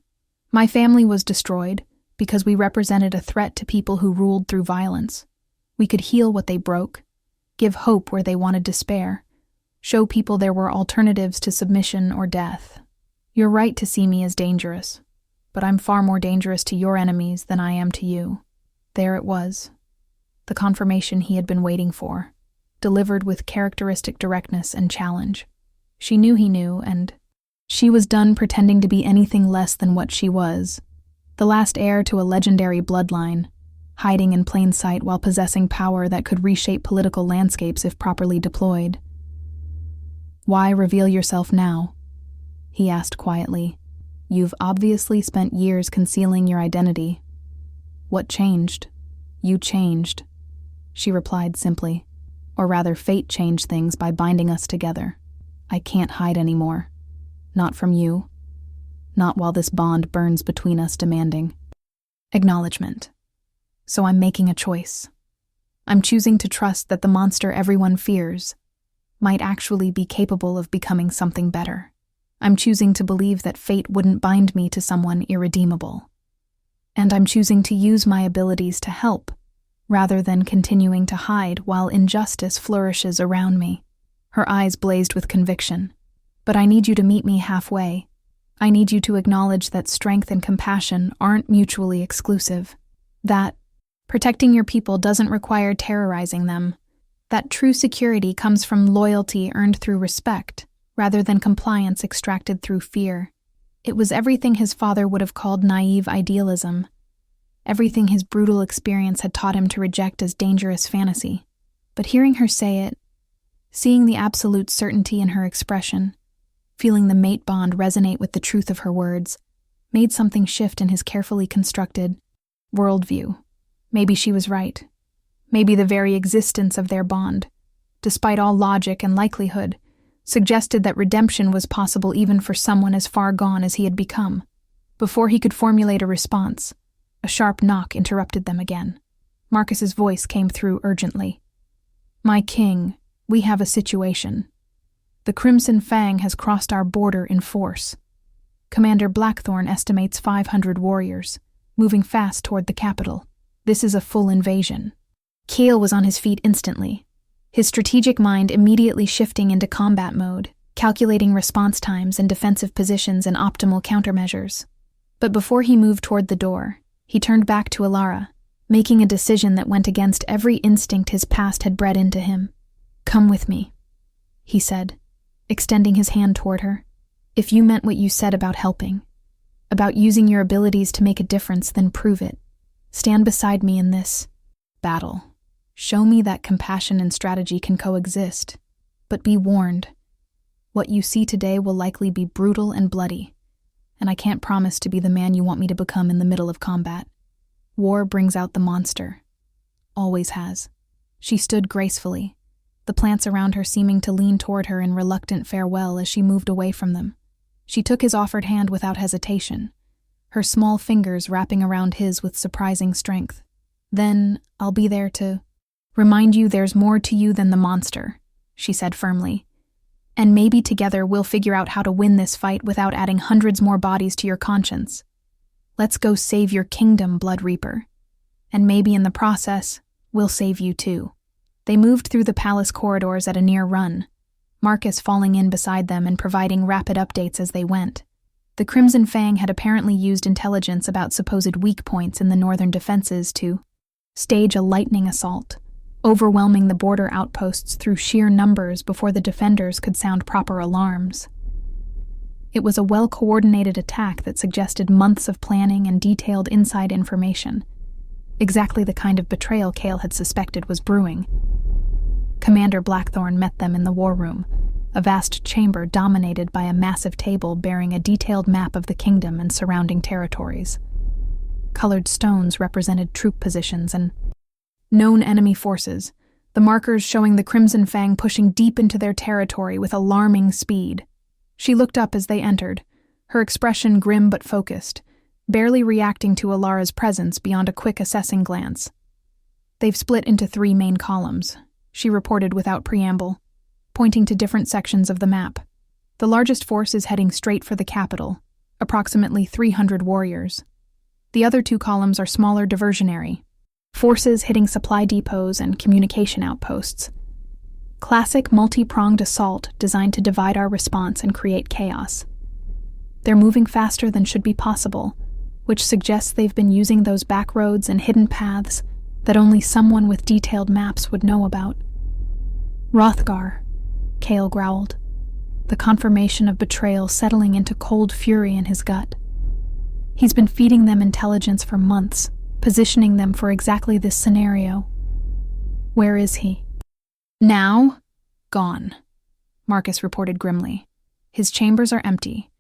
My family was destroyed because we represented a threat to people who ruled through violence. We could heal what they broke, give hope where they wanted despair, show people there were alternatives to submission or death. You're right to see me as dangerous, but I'm far more dangerous to your enemies than I am to you. There it was, the confirmation he had been waiting for, delivered with characteristic directness and challenge. She knew he knew, and she was done pretending to be anything less than what she was, the last heir to a legendary bloodline, hiding in plain sight while possessing power that could reshape political landscapes if properly deployed. Why reveal yourself now? He asked quietly. You've obviously spent years concealing your identity. What changed? You changed, she replied simply. Or rather, fate changed things by binding us together. I can't hide anymore. Not from you. Not while this bond burns between us, demanding acknowledgement. So I'm making a choice. I'm choosing to trust that the monster everyone fears might actually be capable of becoming something better. I'm choosing to believe that fate wouldn't bind me to someone irredeemable. And I'm choosing to use my abilities to help, rather than continuing to hide while injustice flourishes around me. Her eyes blazed with conviction. But I need you to meet me halfway. I need you to acknowledge that strength and compassion aren't mutually exclusive. That protecting your people doesn't require terrorizing them. That true security comes from loyalty earned through respect, rather than compliance extracted through fear. It was everything his father would have called naive idealism. Everything his brutal experience had taught him to reject as dangerous fantasy. But hearing her say it, seeing the absolute certainty in her expression, feeling the mate bond resonate with the truth of her words, made something shift in his carefully constructed worldview. Maybe she was right. Maybe the very existence of their bond, despite all logic and likelihood, suggested that redemption was possible even for someone as far gone as he had become. Before he could formulate a response, a sharp knock interrupted them again. Marcus's voice came through urgently. My king, we have a situation. The Crimson Fang has crossed our border in force. Commander Blackthorn estimates 500 warriors, moving fast toward the capital. This is a full invasion. Kale was on his feet instantly, his strategic mind immediately shifting into combat mode, calculating response times and defensive positions and optimal countermeasures. But before he moved toward the door, he turned back to Alara, making a decision that went against every instinct his past had bred into him. Come with me, he said, extending his hand toward her. If you meant what you said about helping, about using your abilities to make a difference, then prove it. Stand beside me in this battle. Show me that compassion and strategy can coexist. But be warned, what you see today will likely be brutal and bloody, and I can't promise to be the man you want me to become in the middle of combat. War brings out the monster. Always has. She stood gracefully, the plants around her seeming to lean toward her in reluctant farewell as she moved away from them. She took his offered hand without hesitation, her small fingers wrapping around his with surprising strength. Then, I'll be there to remind you there's more to you than the monster, she said firmly. And maybe together we'll figure out how to win this fight without adding hundreds more bodies to your conscience. Let's go save your kingdom, Blood Reaper. And maybe in the process, we'll save you too. They moved through the palace corridors at a near run, Marcus falling in beside them and providing rapid updates as they went. The Crimson Fang had apparently used intelligence about supposed weak points in the northern defenses to stage a lightning assault, overwhelming the border outposts through sheer numbers before the defenders could sound proper alarms. It was a well-coordinated attack that suggested months of planning and detailed inside information, exactly the kind of betrayal Kale had suspected was brewing. Commander Blackthorn met them in the war room, a vast chamber dominated by a massive table bearing a detailed map of the kingdom and surrounding territories. Colored stones represented troop positions and known enemy forces, the markers showing the Crimson Fang pushing deep into their territory with alarming speed. She looked up as they entered, her expression grim but focused, barely reacting to Alara's presence beyond a quick assessing glance. They've split into 3 main columns, she reported without preamble, pointing to different sections of the map. The largest force is heading straight for the capital, approximately 300 warriors. The other 2 columns are smaller diversionary, forces hitting supply depots and communication outposts. Classic multi-pronged assault designed to divide our response and create chaos. They're moving faster than should be possible, which suggests they've been using those back roads and hidden paths that only someone with detailed maps would know about. Hrothgar, Kale growled, the confirmation of betrayal settling into cold fury in his gut. He's been feeding them intelligence for months, positioning them for exactly this scenario. Where is he? Now? Gone. Marcus reported grimly. His chambers are empty.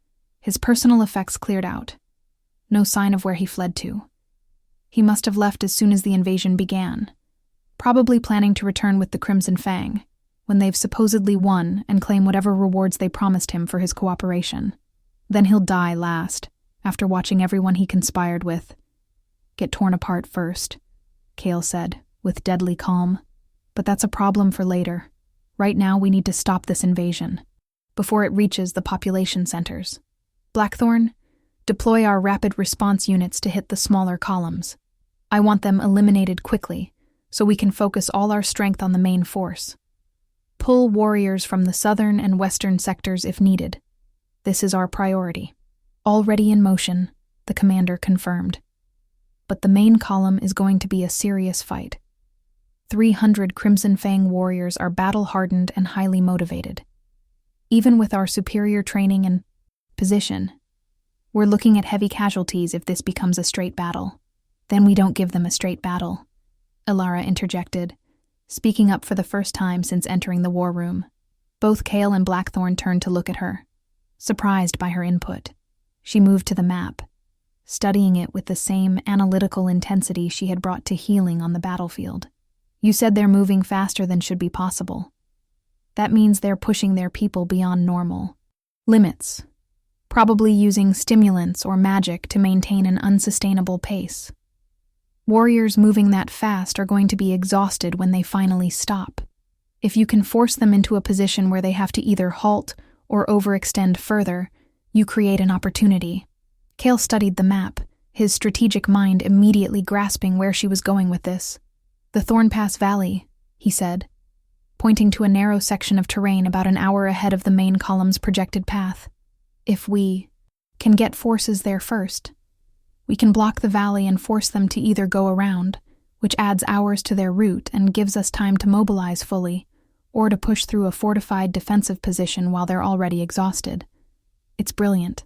His personal effects cleared out. No sign of where he fled to. He must have left as soon as the invasion began, probably planning to return with the Crimson Fang, when they've supposedly won and claim whatever rewards they promised him for his cooperation. Then he'll die last, after watching everyone he conspired with get torn apart first, Cale said, with deadly calm. But that's a problem for later. Right now we need to stop this invasion, before it reaches the population centers. Blackthorn, deploy our rapid response units to hit the smaller columns. I want them eliminated quickly, so we can focus all our strength on the main force. Pull warriors from the southern and western sectors if needed. This is our priority. Already in motion, the commander confirmed. But the main column is going to be a serious fight. 300 Crimson Fang warriors are battle-hardened and highly motivated. Even with our superior training and position, we're looking at heavy casualties if this becomes a straight battle. Then we don't give them a straight battle, Ilara interjected, speaking up for the first time since entering the war room. Both Cale and Blackthorn turned to look at her, surprised by her input. She moved to the map, studying it with the same analytical intensity she had brought to healing on the battlefield. You said they're moving faster than should be possible. That means they're pushing their people beyond normal limits, probably using stimulants or magic to maintain an unsustainable pace. Warriors moving that fast are going to be exhausted when they finally stop. If you can force them into a position where they have to either halt or overextend further, you create an opportunity. Cale studied the map, his strategic mind immediately grasping where she was going with this. The Thornpass Valley, he said, pointing to a narrow section of terrain about an hour ahead of the main column's projected path. If we can get forces there first, we can block the valley and force them to either go around, which adds hours to their route and gives us time to mobilize fully, or to push through a fortified defensive position while they're already exhausted. It's brilliant.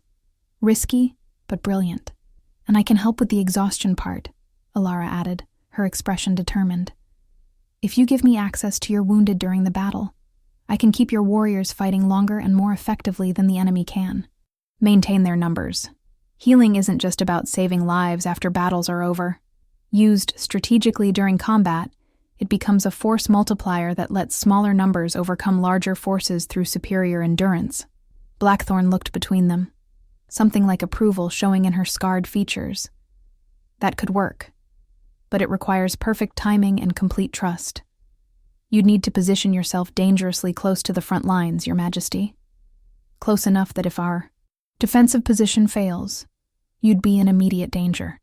Risky, but brilliant. And I can help with the exhaustion part, Ilara added, her expression determined. If you give me access to your wounded during the battle, I can keep your warriors fighting longer and more effectively than the enemy can. Maintain their numbers. Healing isn't just about saving lives after battles are over. Used strategically during combat, it becomes a force multiplier that lets smaller numbers overcome larger forces through superior endurance. Blackthorn looked between them, something like approval showing in her scarred features. That could work, but it requires perfect timing and complete trust. You'd need to position yourself dangerously close to the front lines, Your Majesty. Close enough that if our defensive position fails, you'd be in immediate danger.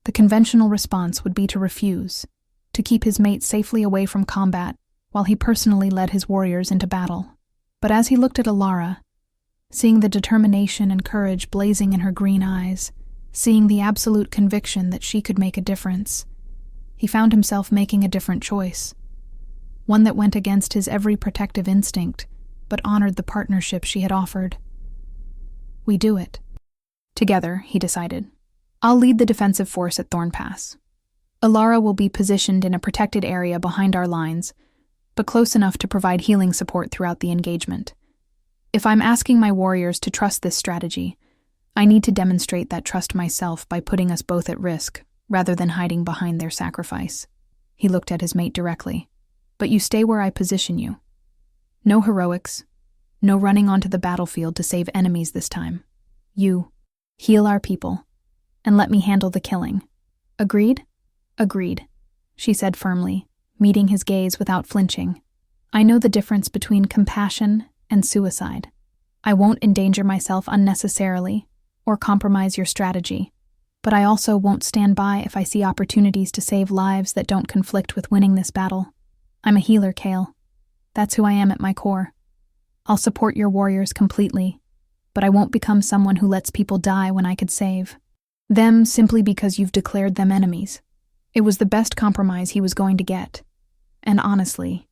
The conventional response would be to refuse, to keep his mate safely away from combat while he personally led his warriors into battle. But as he looked at Ilara, seeing the determination and courage blazing in her green eyes, seeing the absolute conviction that she could make a difference, he found himself making a different choice, one that went against his every protective instinct, but honored the partnership she had offered. We do it. Together, he decided. I'll lead the defensive force at Thornpass. Ilara will be positioned in a protected area behind our lines, but close enough to provide healing support throughout the engagement. If I'm asking my warriors to trust this strategy, I need to demonstrate that trust myself by putting us both at risk, rather than hiding behind their sacrifice. He looked at his mate directly. But you stay where I position you. No heroics, no running onto the battlefield to save enemies this time. You heal our people, and let me handle the killing. Agreed? Agreed, she said firmly, meeting his gaze without flinching. I know the difference between compassion and suicide. I won't endanger myself unnecessarily or compromise your strategy, but I also won't stand by if I see opportunities to save lives that don't conflict with winning this battle. I'm a healer, Cale. That's who I am at my core. I'll support your warriors completely, but I won't become someone who lets people die when I could save them simply because you've declared them enemies. It was the best compromise he was going to get. And honestly,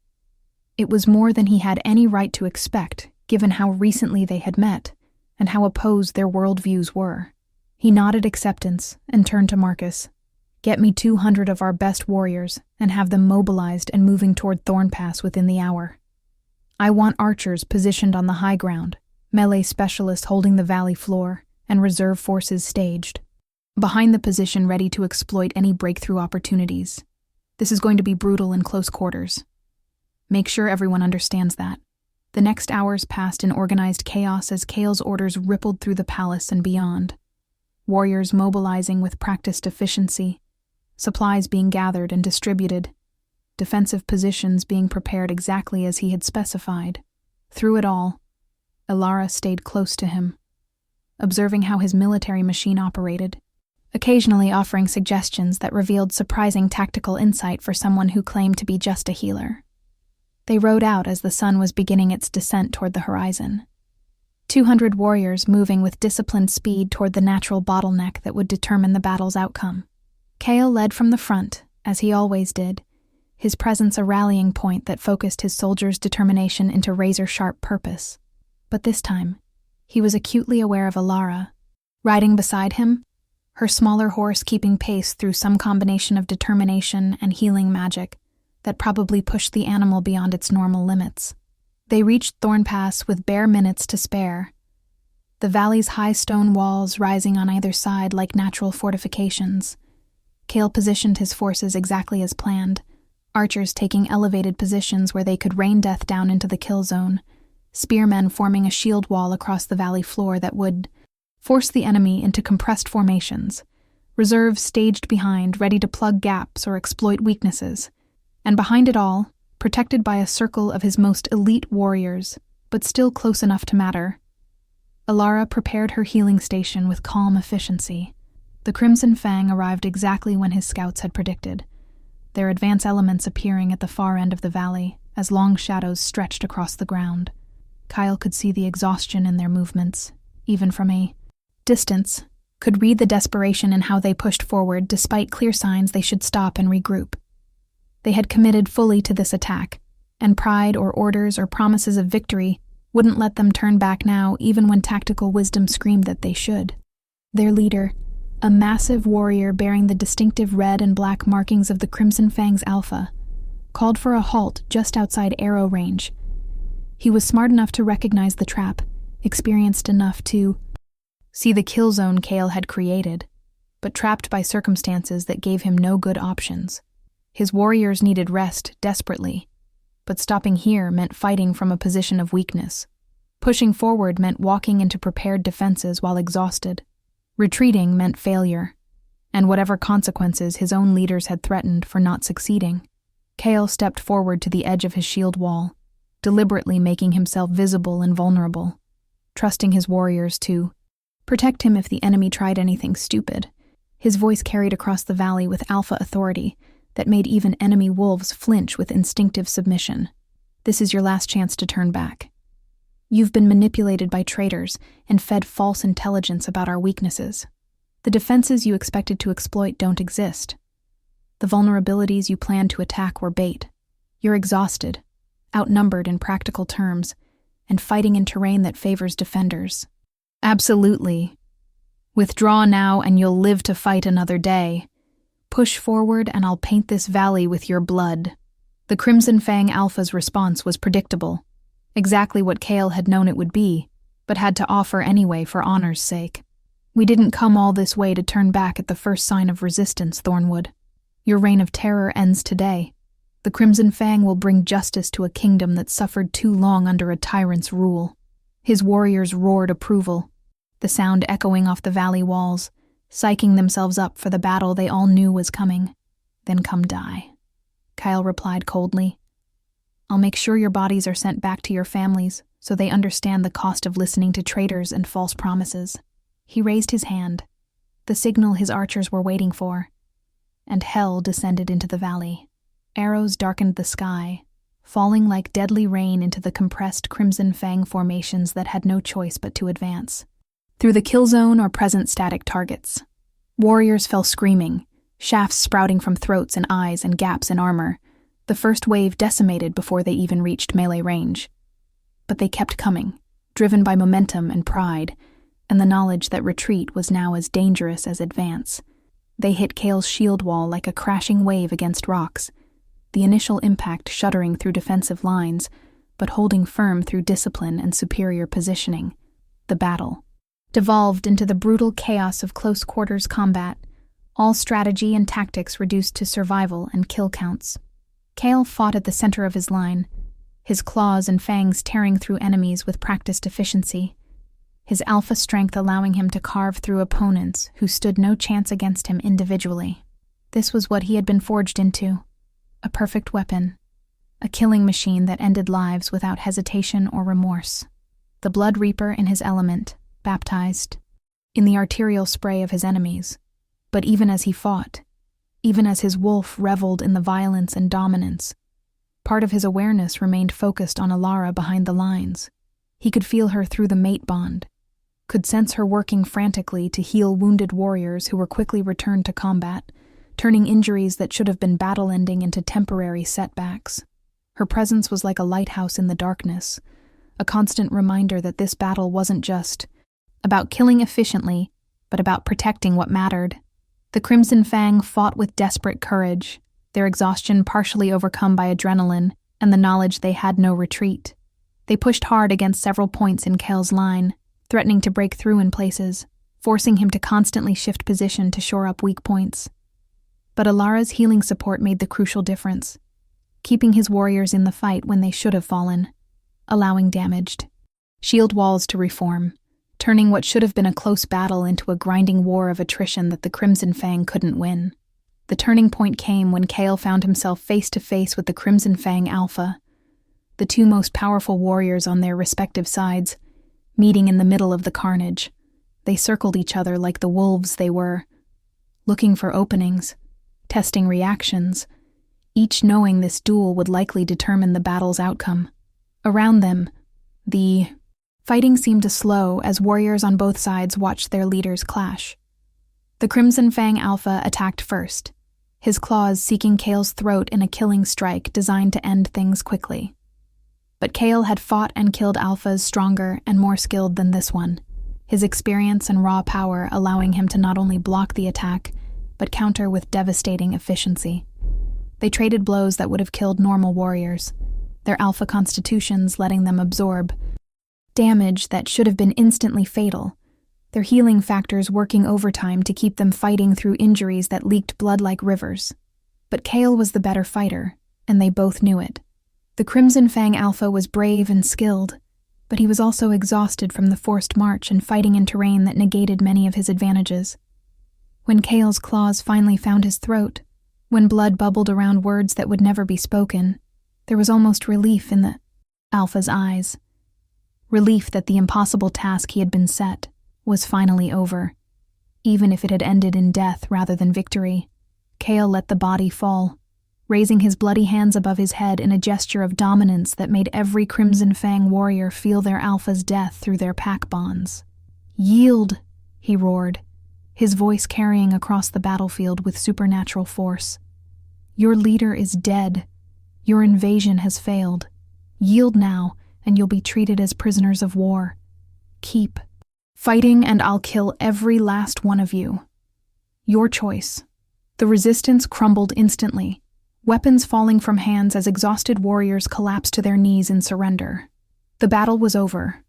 it was more than he had any right to expect, given how recently they had met and how opposed their worldviews were. He nodded acceptance and turned to Marcus. Get me 200 of our best warriors and have them mobilized and moving toward Thornpass within the hour. I want archers positioned on the high ground, melee specialists holding the valley floor, and reserve forces staged behind the position ready to exploit any breakthrough opportunities. This is going to be brutal in close quarters. Make sure everyone understands that. The next hours passed in organized chaos as Kale's orders rippled through the palace and beyond. Warriors mobilizing with practiced efficiency, supplies being gathered and distributed, defensive positions being prepared exactly as he had specified. Through it all, Elara stayed close to him, observing how his military machine operated, occasionally offering suggestions that revealed surprising tactical insight for someone who claimed to be just a healer. They rode out as the sun was beginning its descent toward the horizon. 200 warriors moving with disciplined speed toward the natural bottleneck that would determine the battle's outcome. Kale led from the front, as he always did, his presence a rallying point that focused his soldiers' determination into razor-sharp purpose. But this time, he was acutely aware of Elara. Riding beside him, her smaller horse keeping pace through some combination of determination and healing magic that probably pushed the animal beyond its normal limits. They reached Thorn Pass with bare minutes to spare, the valley's high stone walls rising on either side like natural fortifications. Kale positioned his forces exactly as planned, archers taking elevated positions where they could rain death down into the kill zone, spearmen forming a shield wall across the valley floor that would force the enemy into compressed formations, reserves staged behind, ready to plug gaps or exploit weaknesses, and behind it all, protected by a circle of his most elite warriors, but still close enough to matter, Elara prepared her healing station with calm efficiency. The Crimson Fang arrived exactly when his scouts had predicted, their advance elements appearing at the far end of the valley as long shadows stretched across the ground. Kyle could see the exhaustion in their movements, even from a distance, could read the desperation in how they pushed forward despite clear signs they should stop and regroup. They had committed fully to this attack, and pride or orders or promises of victory wouldn't let them turn back now even when tactical wisdom screamed that they should. Their leader, a massive warrior bearing the distinctive red and black markings of the Crimson Fang's Alpha, called for a halt just outside arrow range. He was smart enough to recognize the trap, experienced enough to see the kill zone Kale had created, but trapped by circumstances that gave him no good options. His warriors needed rest desperately, but stopping here meant fighting from a position of weakness. Pushing forward meant walking into prepared defenses while exhausted. Retreating meant failure, and whatever consequences his own leaders had threatened for not succeeding. Kale stepped forward to the edge of his shield wall, deliberately making himself visible and vulnerable, trusting his warriors to protect him if the enemy tried anything stupid. His voice carried across the valley with alpha authority that made even enemy wolves flinch with instinctive submission. This is your last chance to turn back. You've been manipulated by traitors and fed false intelligence about our weaknesses. The defenses you expected to exploit don't exist. The vulnerabilities you planned to attack were bait. You're exhausted, outnumbered in practical terms, and fighting in terrain that favors defenders. Absolutely. Withdraw now and you'll live to fight another day. Push forward and I'll paint this valley with your blood. The Crimson Fang Alpha's response was predictable, exactly what Kale had known it would be, but had to offer anyway for honor's sake. We didn't come all this way to turn back at the first sign of resistance, Thornwood. Your reign of terror ends today. The Crimson Fang will bring justice to a kingdom that suffered too long under a tyrant's rule. His warriors roared approval, the sound echoing off the valley walls, psyching themselves up for the battle they all knew was coming. Then come die. Kyle replied coldly. I'll make sure your bodies are sent back to your families so they understand the cost of listening to traitors and false promises. He raised his hand, the signal his archers were waiting for, and hell descended into the valley. Arrows darkened the sky, falling like deadly rain into the compressed Crimson Fang formations that had no choice but to advance. Through the kill zone or present static targets, warriors fell screaming, shafts sprouting from throats and eyes and gaps in armor, the first wave decimated before they even reached melee range. But they kept coming, driven by momentum and pride, and the knowledge that retreat was now as dangerous as advance. They hit Kale's shield wall like a crashing wave against rocks, the initial impact shuddering through defensive lines, but holding firm through discipline and superior positioning. The battle devolved into the brutal chaos of close-quarters combat, all strategy and tactics reduced to survival and kill counts. Cale fought at the center of his line, his claws and fangs tearing through enemies with practiced efficiency, his alpha strength allowing him to carve through opponents who stood no chance against him individually. This was what he had been forged into, a perfect weapon, a killing machine that ended lives without hesitation or remorse. The Blood Reaper in his element, baptized in the arterial spray of his enemies. But even as he fought, even as his wolf reveled in the violence and dominance, part of his awareness remained focused on Alara behind the lines. He could feel her through the mate bond, could sense her working frantically to heal wounded warriors who were quickly returned to combat, turning injuries that should have been battle-ending into temporary setbacks. Her presence was like a lighthouse in the darkness, a constant reminder that this battle wasn't just about killing efficiently, but about protecting what mattered. The Crimson Fang fought with desperate courage, their exhaustion partially overcome by adrenaline and the knowledge they had no retreat. They pushed hard against several points in Cale's line, threatening to break through in places, forcing him to constantly shift position to shore up weak points. But Alara's healing support made the crucial difference, keeping his warriors in the fight when they should have fallen, allowing damaged shield walls to reform, turning what should have been a close battle into a grinding war of attrition that the Crimson Fang couldn't win. The turning point came when Cale found himself face to face with the Crimson Fang Alpha, the two most powerful warriors on their respective sides, meeting in the middle of the carnage. They circled each other like the wolves they were, looking for openings, testing reactions, each knowing this duel would likely determine the battle's outcome. Around them, the fighting seemed to slow as warriors on both sides watched their leaders clash. The Crimson Fang Alpha attacked first, his claws seeking Cale's throat in a killing strike designed to end things quickly. But Cale had fought and killed alphas stronger and more skilled than this one, his experience and raw power allowing him to not only block the attack, but counter with devastating efficiency. They traded blows that would have killed normal warriors, their alpha constitutions letting them absorb damage that should have been instantly fatal, their healing factors working overtime to keep them fighting through injuries that leaked blood like rivers. But Cale was the better fighter, and they both knew it. The Crimson Fang Alpha was brave and skilled, but he was also exhausted from the forced march and fighting in terrain that negated many of his advantages. When Cale's claws finally found his throat, when blood bubbled around words that would never be spoken, there was almost relief in the Alpha's eyes. Relief that the impossible task he had been set was finally over. Even if it had ended in death rather than victory, Cale let the body fall, raising his bloody hands above his head in a gesture of dominance that made every Crimson Fang warrior feel their alpha's death through their pack bonds. "Yield," he roared, his voice carrying across the battlefield with supernatural force. "Your leader is dead. Your invasion has failed. Yield now, and you'll be treated as prisoners of war. Keep fighting, and I'll kill every last one of you. Your choice." The resistance crumbled instantly, weapons falling from hands as exhausted warriors collapsed to their knees in surrender. The battle was over,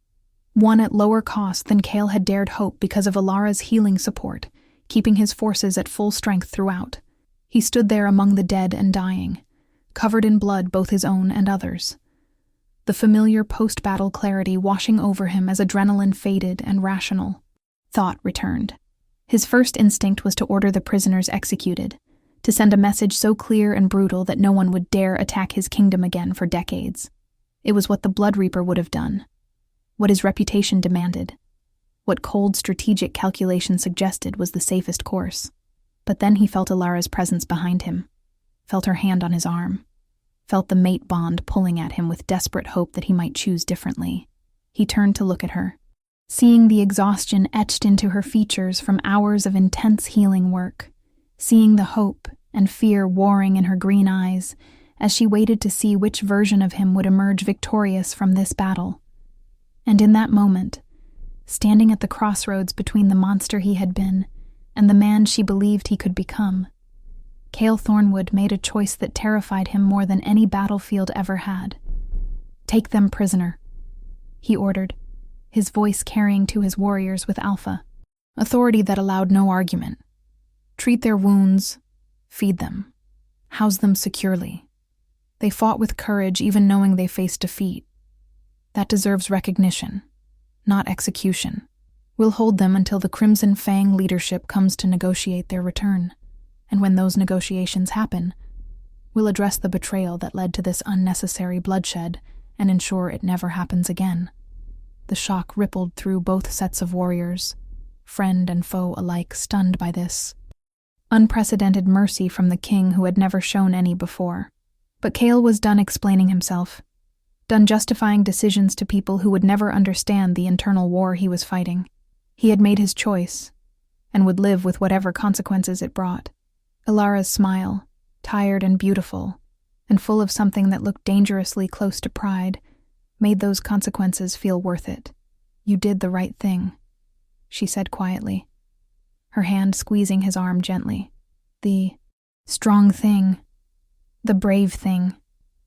won at lower cost than Cale had dared hope because of Alara's healing support, keeping his forces at full strength throughout. He stood there among the dead and dying, covered in blood both his own and others. The familiar post-battle clarity washing over him as adrenaline faded and rational thought returned. His first instinct was to order the prisoners executed, to send a message so clear and brutal that no one would dare attack his kingdom again for decades. It was what the Blood Reaper would have done, what his reputation demanded, what cold strategic calculation suggested was the safest course. But then he felt Alara's presence behind him, felt her hand on his arm, felt the mate bond pulling at him with desperate hope that he might choose differently. He turned to look at her, seeing the exhaustion etched into her features from hours of intense healing work, seeing the hope and fear warring in her green eyes as she waited to see which version of him would emerge victorious from this battle. And in that moment, standing at the crossroads between the monster he had been and the man she believed he could become, Cale Thornwood made a choice that terrified him more than any battlefield ever had. "Take them prisoner," he ordered, his voice carrying to his warriors with alpha, authority that allowed no argument. "Treat their wounds, feed them, house them securely. They fought with courage even knowing they faced defeat. That deserves recognition, not execution. We'll hold them until the Crimson Fang leadership comes to negotiate their return, and when those negotiations happen, we'll address the betrayal that led to this unnecessary bloodshed and ensure it never happens again." The shock rippled through both sets of warriors, friend and foe alike stunned by this unprecedented mercy from the king who had never shown any before. But Cale was done explaining himself, done justifying decisions to people who would never understand the internal war he was fighting. He had made his choice, and would live with whatever consequences it brought. Ilara's smile, tired and beautiful, and full of something that looked dangerously close to pride, made those consequences feel worth it. "You did the right thing," she said quietly, her hand squeezing his arm gently. "The strong thing, the brave thing.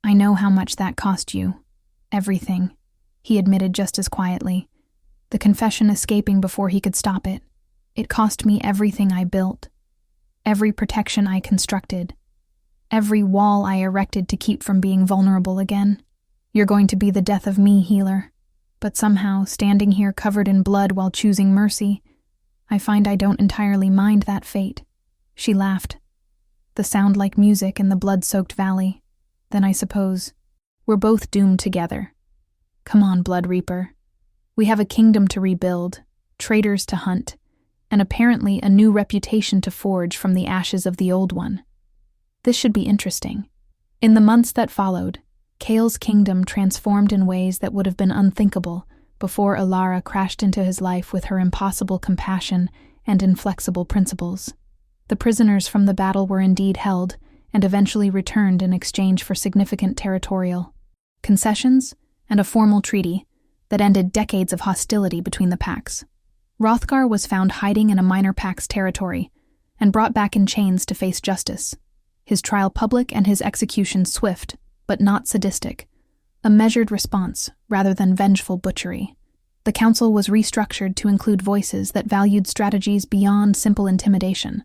I know how much that cost you. Everything," he admitted just as quietly, the confession escaping before he could stop it. "It cost me everything I built, every protection I constructed, every wall I erected to keep from being vulnerable again. You're going to be the death of me, healer. But somehow, standing here covered in blood while choosing mercy, I find I don't entirely mind that fate." She laughed, the sound like music in the blood-soaked valley. "Then I suppose we're both doomed together. Come on, Blood Reaper. We have a kingdom to rebuild, traitors to hunt, and apparently a new reputation to forge from the ashes of the old one. This should be interesting." In the months that followed, Cale's kingdom transformed in ways that would have been unthinkable before Ilara crashed into his life with her impossible compassion and inflexible principles. The prisoners from the battle were indeed held and eventually returned in exchange for significant territorial concessions and a formal treaty that ended decades of hostility between the packs. Hrothgar was found hiding in a minor pack's territory and brought back in chains to face justice, his trial public and his execution swift, but not sadistic, a measured response rather than vengeful butchery. The council was restructured to include voices that valued strategies beyond simple intimidation,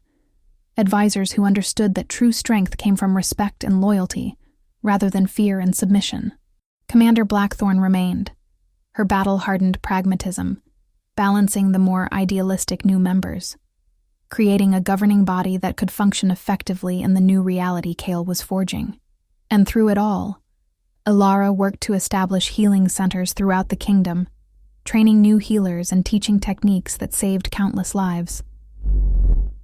advisors who understood that true strength came from respect and loyalty, rather than fear and submission. Commander Blackthorn remained, her battle-hardened pragmatism, balancing the more idealistic new members, creating a governing body that could function effectively in the new reality Cale was forging. And through it all, Ilara worked to establish healing centers throughout the kingdom, training new healers and teaching techniques that saved countless lives.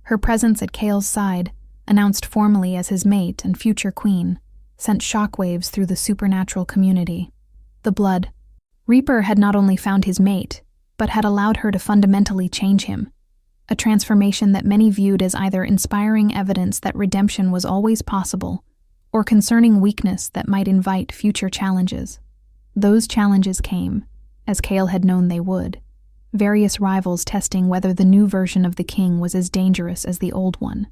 Her presence at Cale's side, announced formally as his mate and future queen, sent shockwaves through the supernatural community. The Blood Reaper had not only found his mate, but had allowed her to fundamentally change him, a transformation that many viewed as either inspiring evidence that redemption was always possible, or concerning weakness that might invite future challenges. Those challenges came, as Cale had known they would, various rivals testing whether the new version of the king was as dangerous as the old one.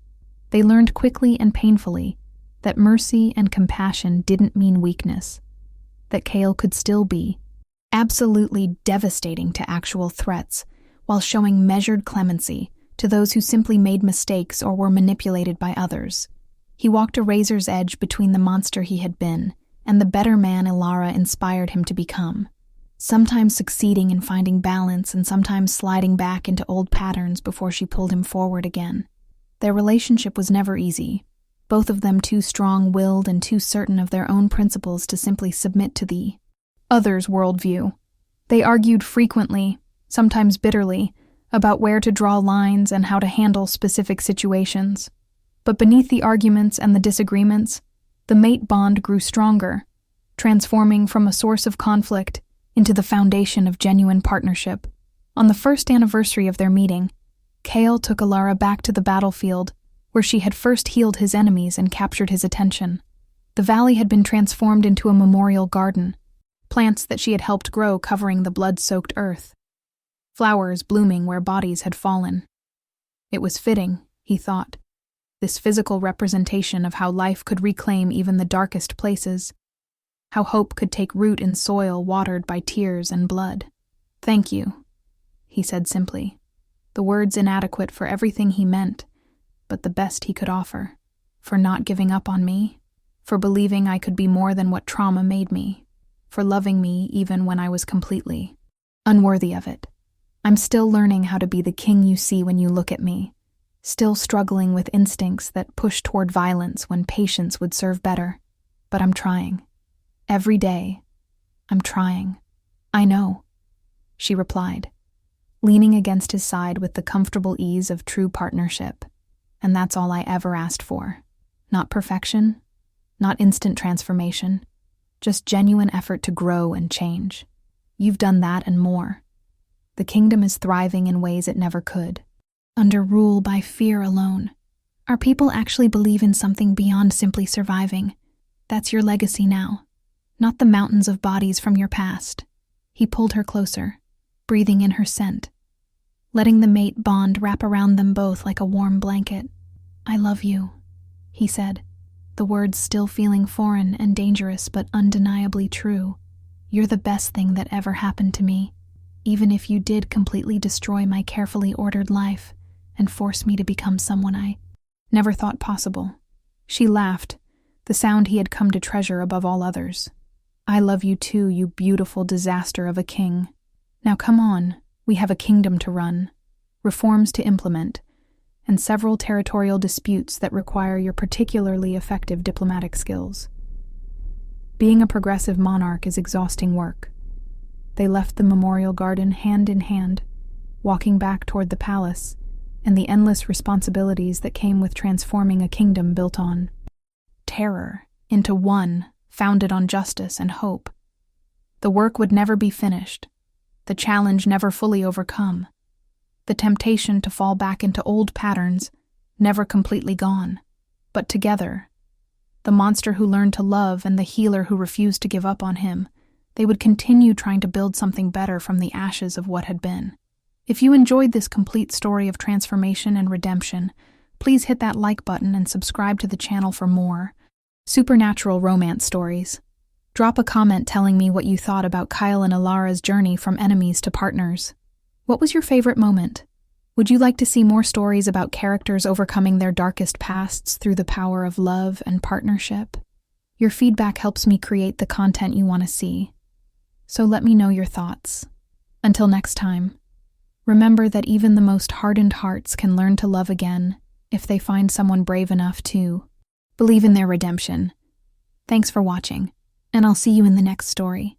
They learned quickly and painfully that mercy and compassion didn't mean weakness, that Cale could still be absolutely devastating to actual threats, while showing measured clemency to those who simply made mistakes or were manipulated by others. He walked a razor's edge between the monster he had been and the better man Ilara inspired him to become, sometimes succeeding in finding balance and sometimes sliding back into old patterns before she pulled him forward again. Their relationship was never easy, both of them too strong-willed and too certain of their own principles to simply submit to the other's worldview. They argued frequently, sometimes bitterly, about where to draw lines and how to handle specific situations. But beneath the arguments and the disagreements, the mate bond grew stronger, transforming from a source of conflict into the foundation of genuine partnership. On the first anniversary of their meeting, Cale took Ilara back to the battlefield, where she had first healed his enemies and captured his attention. The valley had been transformed into a memorial garden, plants that she had helped grow covering the blood-soaked earth, flowers blooming where bodies had fallen. It was fitting, he thought, this physical representation of how life could reclaim even the darkest places. how hope could take root in soil watered by tears and blood. "Thank you," he said simply, the words inadequate for everything he meant, but the best he could offer, for not giving up on me, for believing I could be more than what trauma made me, for loving me even when I was completely unworthy of it. I'm still learning how to be the king you see when you look at me, still struggling with instincts that push toward violence when patience would serve better, but I'm trying. Every day, I'm trying. I know, she replied, leaning against his side with the comfortable ease of true partnership. And that's all I ever asked for. Not perfection, not instant transformation, just genuine effort to grow and change. You've done that and more. The kingdom is thriving in ways it never could, under rule by fear alone. Our people actually believe in something beyond simply surviving. That's your legacy now, not the mountains of bodies from your past. He pulled her closer, breathing in her scent, letting the mate bond wrap around them both like a warm blanket. "I love you," he said, the words still feeling foreign and dangerous but undeniably true. "You're the best thing that ever happened to me, even if you did completely destroy my carefully ordered life and force me to become someone I never thought possible." She laughed, the sound he had come to treasure above all others. "I love you too, you beautiful disaster of a king. Now come on, we have a kingdom to run, reforms to implement, and several territorial disputes that require your particularly effective diplomatic skills." Being a progressive monarch is exhausting work. They left the memorial garden hand in hand, walking back toward the palace and the endless responsibilities that came with transforming a kingdom built on terror into one founded on justice and hope. The work would never be finished, the challenge never fully overcome, the temptation to fall back into old patterns never completely gone. But together, the monster who learned to love and the healer who refused to give up on him, they would continue trying to build something better from the ashes of what had been. If you enjoyed this complete story of transformation and redemption, please hit that like button and subscribe to the channel for more supernatural romance stories. Drop a comment telling me what you thought about Kyle and Alara's journey from enemies to partners. What was your favorite moment? Would you like to see more stories about characters overcoming their darkest pasts through the power of love and partnership? Your feedback helps me create the content you want to see, so let me know your thoughts. Until next time, remember that even the most hardened hearts can learn to love again if they find someone brave enough to believe in their redemption. Thanks for watching, and I'll see you in the next story.